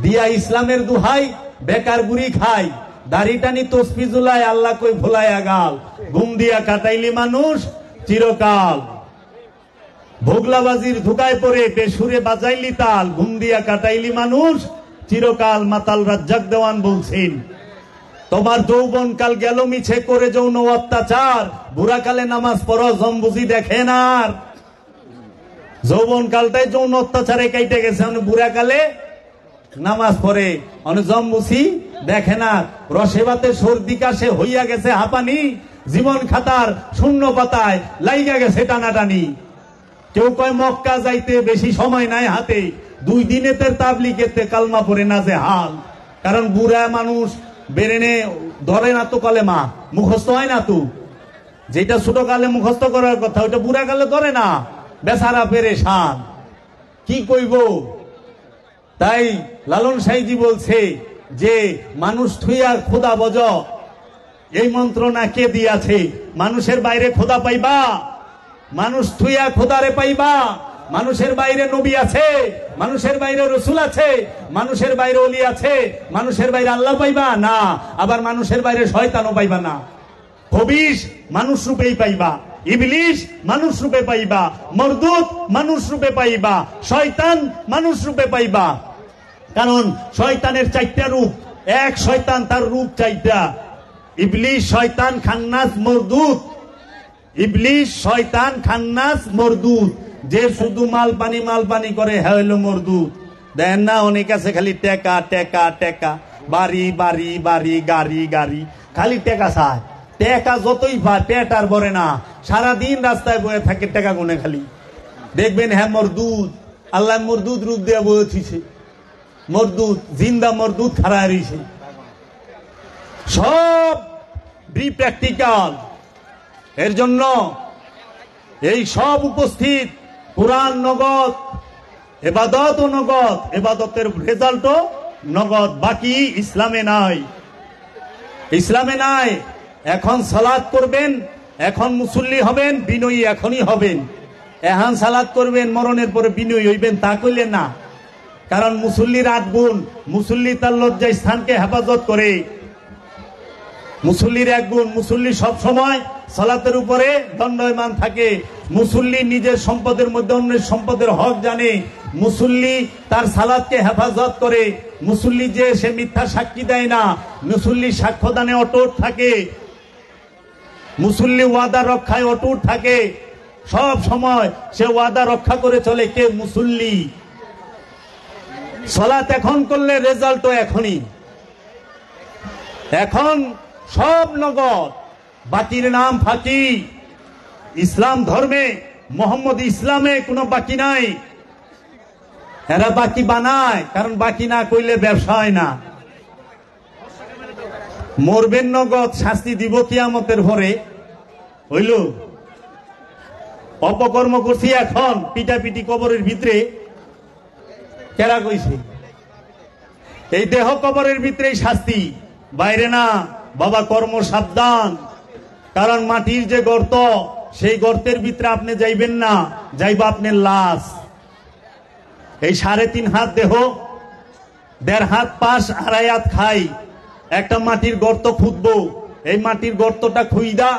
দিয়া ইসলামের দুহাই, বেকার গুড়ি খাই, দাড়ি টানি তসবি জুলাই, আল্লাহ কই ভোলায় গাল, ঘুম দিয়া কাটাইলি মানুষ চিরকাল। ভোগলাবাজির ধোকায় পড়ে বেসুরে বাজাইলি তাল, ঘুম দিয়া কাটাইলি মানুষ, চিরকাল মাতাল রাজ্জাক দেওয়ান বলছেন তোমার যৌবন কাল গেল মিছে করে যৌন অত্যাচার, বুড়াকালে নামাজ পড়ো জম্বুজি দেখেন আর। যৌবন কালটাই যৌন অত্যাচারে কেটে গেছে, বুড়াকালে নামাজ পড়ে অনেক জম্বুসি দেখে না। রসে ভাতে সর্দি কাশে হইয়া গেছে হাঁপানি, জীবন খাতার শূন্য পাতায় লাইগা গেছে টানাটানি। কেউ কয় মক্কা যাইতে বেশি সময় নাই হাতে, 2 দিনেতে তাবলিগেতে কালমা পড়ে না যে হাল। কারণ বুড়া মানুষ বেরেনে ধরে না তো কলেমা, মুখস্থ হয় না তো। যেটা ছোট কালে মুখস্থ করার কথা ওইটা বুড়া কালে ধরে না, বেচারা পেরেশান, কি কইব। তাই লালন সাইজি বলছে যে মানুষ থুইয়া খোদা বজ, এই মন্ত্রণা কে দিয়াছে? মানুষের বাইরে খোদা পাইবা, মানুষ থুইয়া খোদারে পাইবা। মানুষের বাইরে নবী আছে, মানুষের বাইরে রসুল আছে, মানুষের বাইরে ওলি আছে, মানুষের বাইরে আল্লাহ পাইবা না। আবার মানুষের বাইরে শয়তানও পাইবা না। খবিশ মানুষ রূপেই পাইবা, ইবলিশ মানুষ রূপে পাইবা, মরদুদ মানুষ রূপে পাইবা, শয়তান মানুষ রূপে পাইবা। কারণ শয়তানের 4টা রূপ, এক শয়তান তার রূপ 4টা, ইবলিশ শয়তান খান্নাস মরদুদ। ইবলিশ শয়তান খান্নাস মরদুদ, যে শুধু মাল পানি করে হ্যাঁ হইল মরদুদ। দেন না অনেক আছে খালি টেকা টেকা টেকা, বাড়ি বাড়ি বাড়ি, গাড়ি গাড়ি, খালি টেকা চায়। টেকা যতই পায় পেট আর ভরে না, সারাদিন রাস্তায় বয়ে থাকে টেকা গুনে খালি। দেখবেন হ্যাঁ মরদুদ, আল্লাহ মরদুদ রূপ দিয়ে বয়েছে, মরদুদ জিন্দা মরদুদ খাড়া রয়েছে। সব প্র্যাকটিক্যাল। এর জন্য এই সব উপস্থিত, কোরআন নগদ, এবাদত ও নগদ, এবাদতের রেজাল্টও নগদ। বাকি ইসলামে নাই, ইসলামে নাই। এখন সালাত করবেন, এখন মুসল্লি হবেন, বিনয়ী এখনই হবেন। এখন সালাত করবেন, মরণের পরে বিনয়ী হইবেন তা কইলেন না। কারণ মুসল্লির 8 গুণ, মুসল্লি তার লজ্জা স্থানকে হেফাজত করে। মুসল্লির 1 গুণ, মুসল্লি সব সময় সালাতের উপরে দণ্ডায়মান থাকে। মুসল্লি নিজের সম্পদের মধ্যে অন্যের সম্পদের হক জানে। মুসল্লি তার সালাতকে হেফাজত করে। মুসল্লি যে সে মিথ্যা সাক্ষী দেয় না, মুসল্লি সাক্ষ্যদানে অটুট থাকে। মুসল্লি ওয়াদা রক্ষায় অটুট থাকে, সব সময় সে ওয়াদা রক্ষা করে চলে। কে? মুসল্লি। সালাত এখন করলে রেজাল্টও এখনই। এখন সব নগদ, বাকির নাম ফাঁকি। ইসলাম ধর্মে, মোহাম্মদ ইসলামে কোনো বাকি নাই। এরা বাকি বানায়, কারণ বাকি না কইলে ব্যবসা হয় না। মরবেন নগদ, শাস্তি দিব কিয়ামতের ভরে। হইল অপকর্ম করছি এখন পিটাপিটি কবরের ভিতরে, কেরা কইছে? এই দেহ কবরের ভিতরেই শাস্তি, বাইরে না। বাবা কর্ম সাবধান, কারণ মাটির যে গর্ত, সেই গর্তের ভিতরে আপনি যাইবেন না, যাইবা আপনার লাশ। এই 3.5 হাত দেহ, 1.5 হাত পাশ, 2.5 হাত খাই, একটা মাটির গর্ত খুঁজবো। এই মাটির গর্তটা খুইদা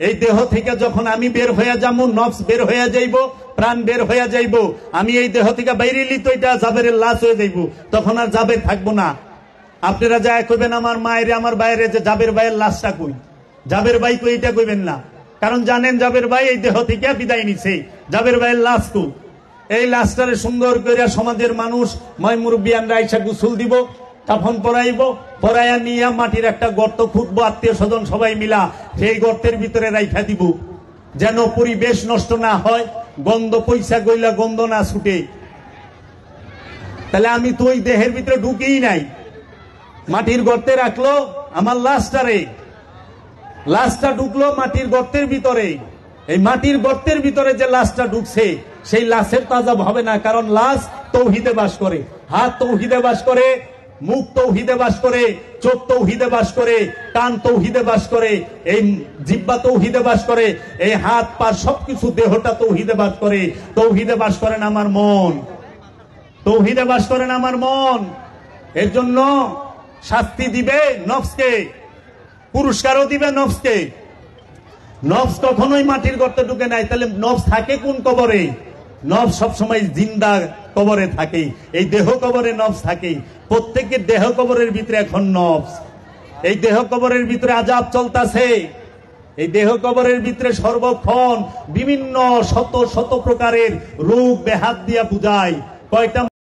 এই দেহ থেকে যখন আমি বের হয়ে যাবো, নফস বের হয়ে যাইব, প্রাণ বের হয়ে যাইব, আমি এই দেহ থেকে বাইরে এলি তো এটা জাবেরের লাশ হয়ে যাইব, তখন আর জাবের থাকবো না। আপনারা যা কইবেন আমার মায়ের আমার বাইরে যে জাবের ভাইয়ের লাশটা কই, জাবের ভাই কই, এটা কইবেন না। কারণ জানেন জাবের ভাই এই দেহ থেকে বিদায় নিছে, জাবের ভাইয়ের লাশ কো। এই লাশটারে সুন্দর করে সমাজের মানুষ, ময় মুরব্বিয়ানরা আইসা গোসল দিব, কাফন পরাইব, পরাইয়া নিয়ে মাটির একটা গর্ত খুঁজবো, আত্মীয় স্বজন সবাই মিলা সেই গর্তের ভিতরে রাইখা দিব, যেন পরিবেশ নষ্ট না হয়, গন্ধ পয়সা গইলা গন্ধ না ছুটে। তাহলে আমি তো ওই দেহের ভিতরে ঢুকেই নাই, মাটির গর্তে রাখলো আমার লাশটারে, লাশটা ঢুকলো মাটির গর্তের ভিতরে। এই মাটির গর্তের ভিতরে যে লাশটা ঢুকছে, সেই লাশের তাজাব হবে না, কারণ লাশ তৌহিদে বাস করে। হাত তৌহিদে বাস করে, মুখ তৌহিদে বাস করে, চোখ তৌহিদে বাস করে, কান তৌহিদে বাস করে, এই জিহ্বা তৌহিদে বাস করে, এই হাত পা সবকিছু দেহটা তৌহিদে বাস করে। তৌহিদে বাস করেন আমার মন, তৌহিদে বাস করেন আমার মন। এর জন্য শাস্তি দিবে নফসকে, পুরস্কারও দিবে নফসকে। নফস কখনোই মাটির গর্তে ঢুকে নাই, তাহলে নফস থাকে কোন কবরে? নফস সবসময় জিন্দা কবরে থাকে, এই দেহ কবরে নফস থাকে। প্রত্যেকের দেহ কবরের ভিতরে এখন নফস, এই দেহ কবরের ভিতরে আযাব চলতেছে। এই দেহ কবরের ভিতরে সর্বক্ষণ বিভিন্ন শত শত প্রকারের রোগ ব্যাহাত দিয়া পূজায়। কয়টা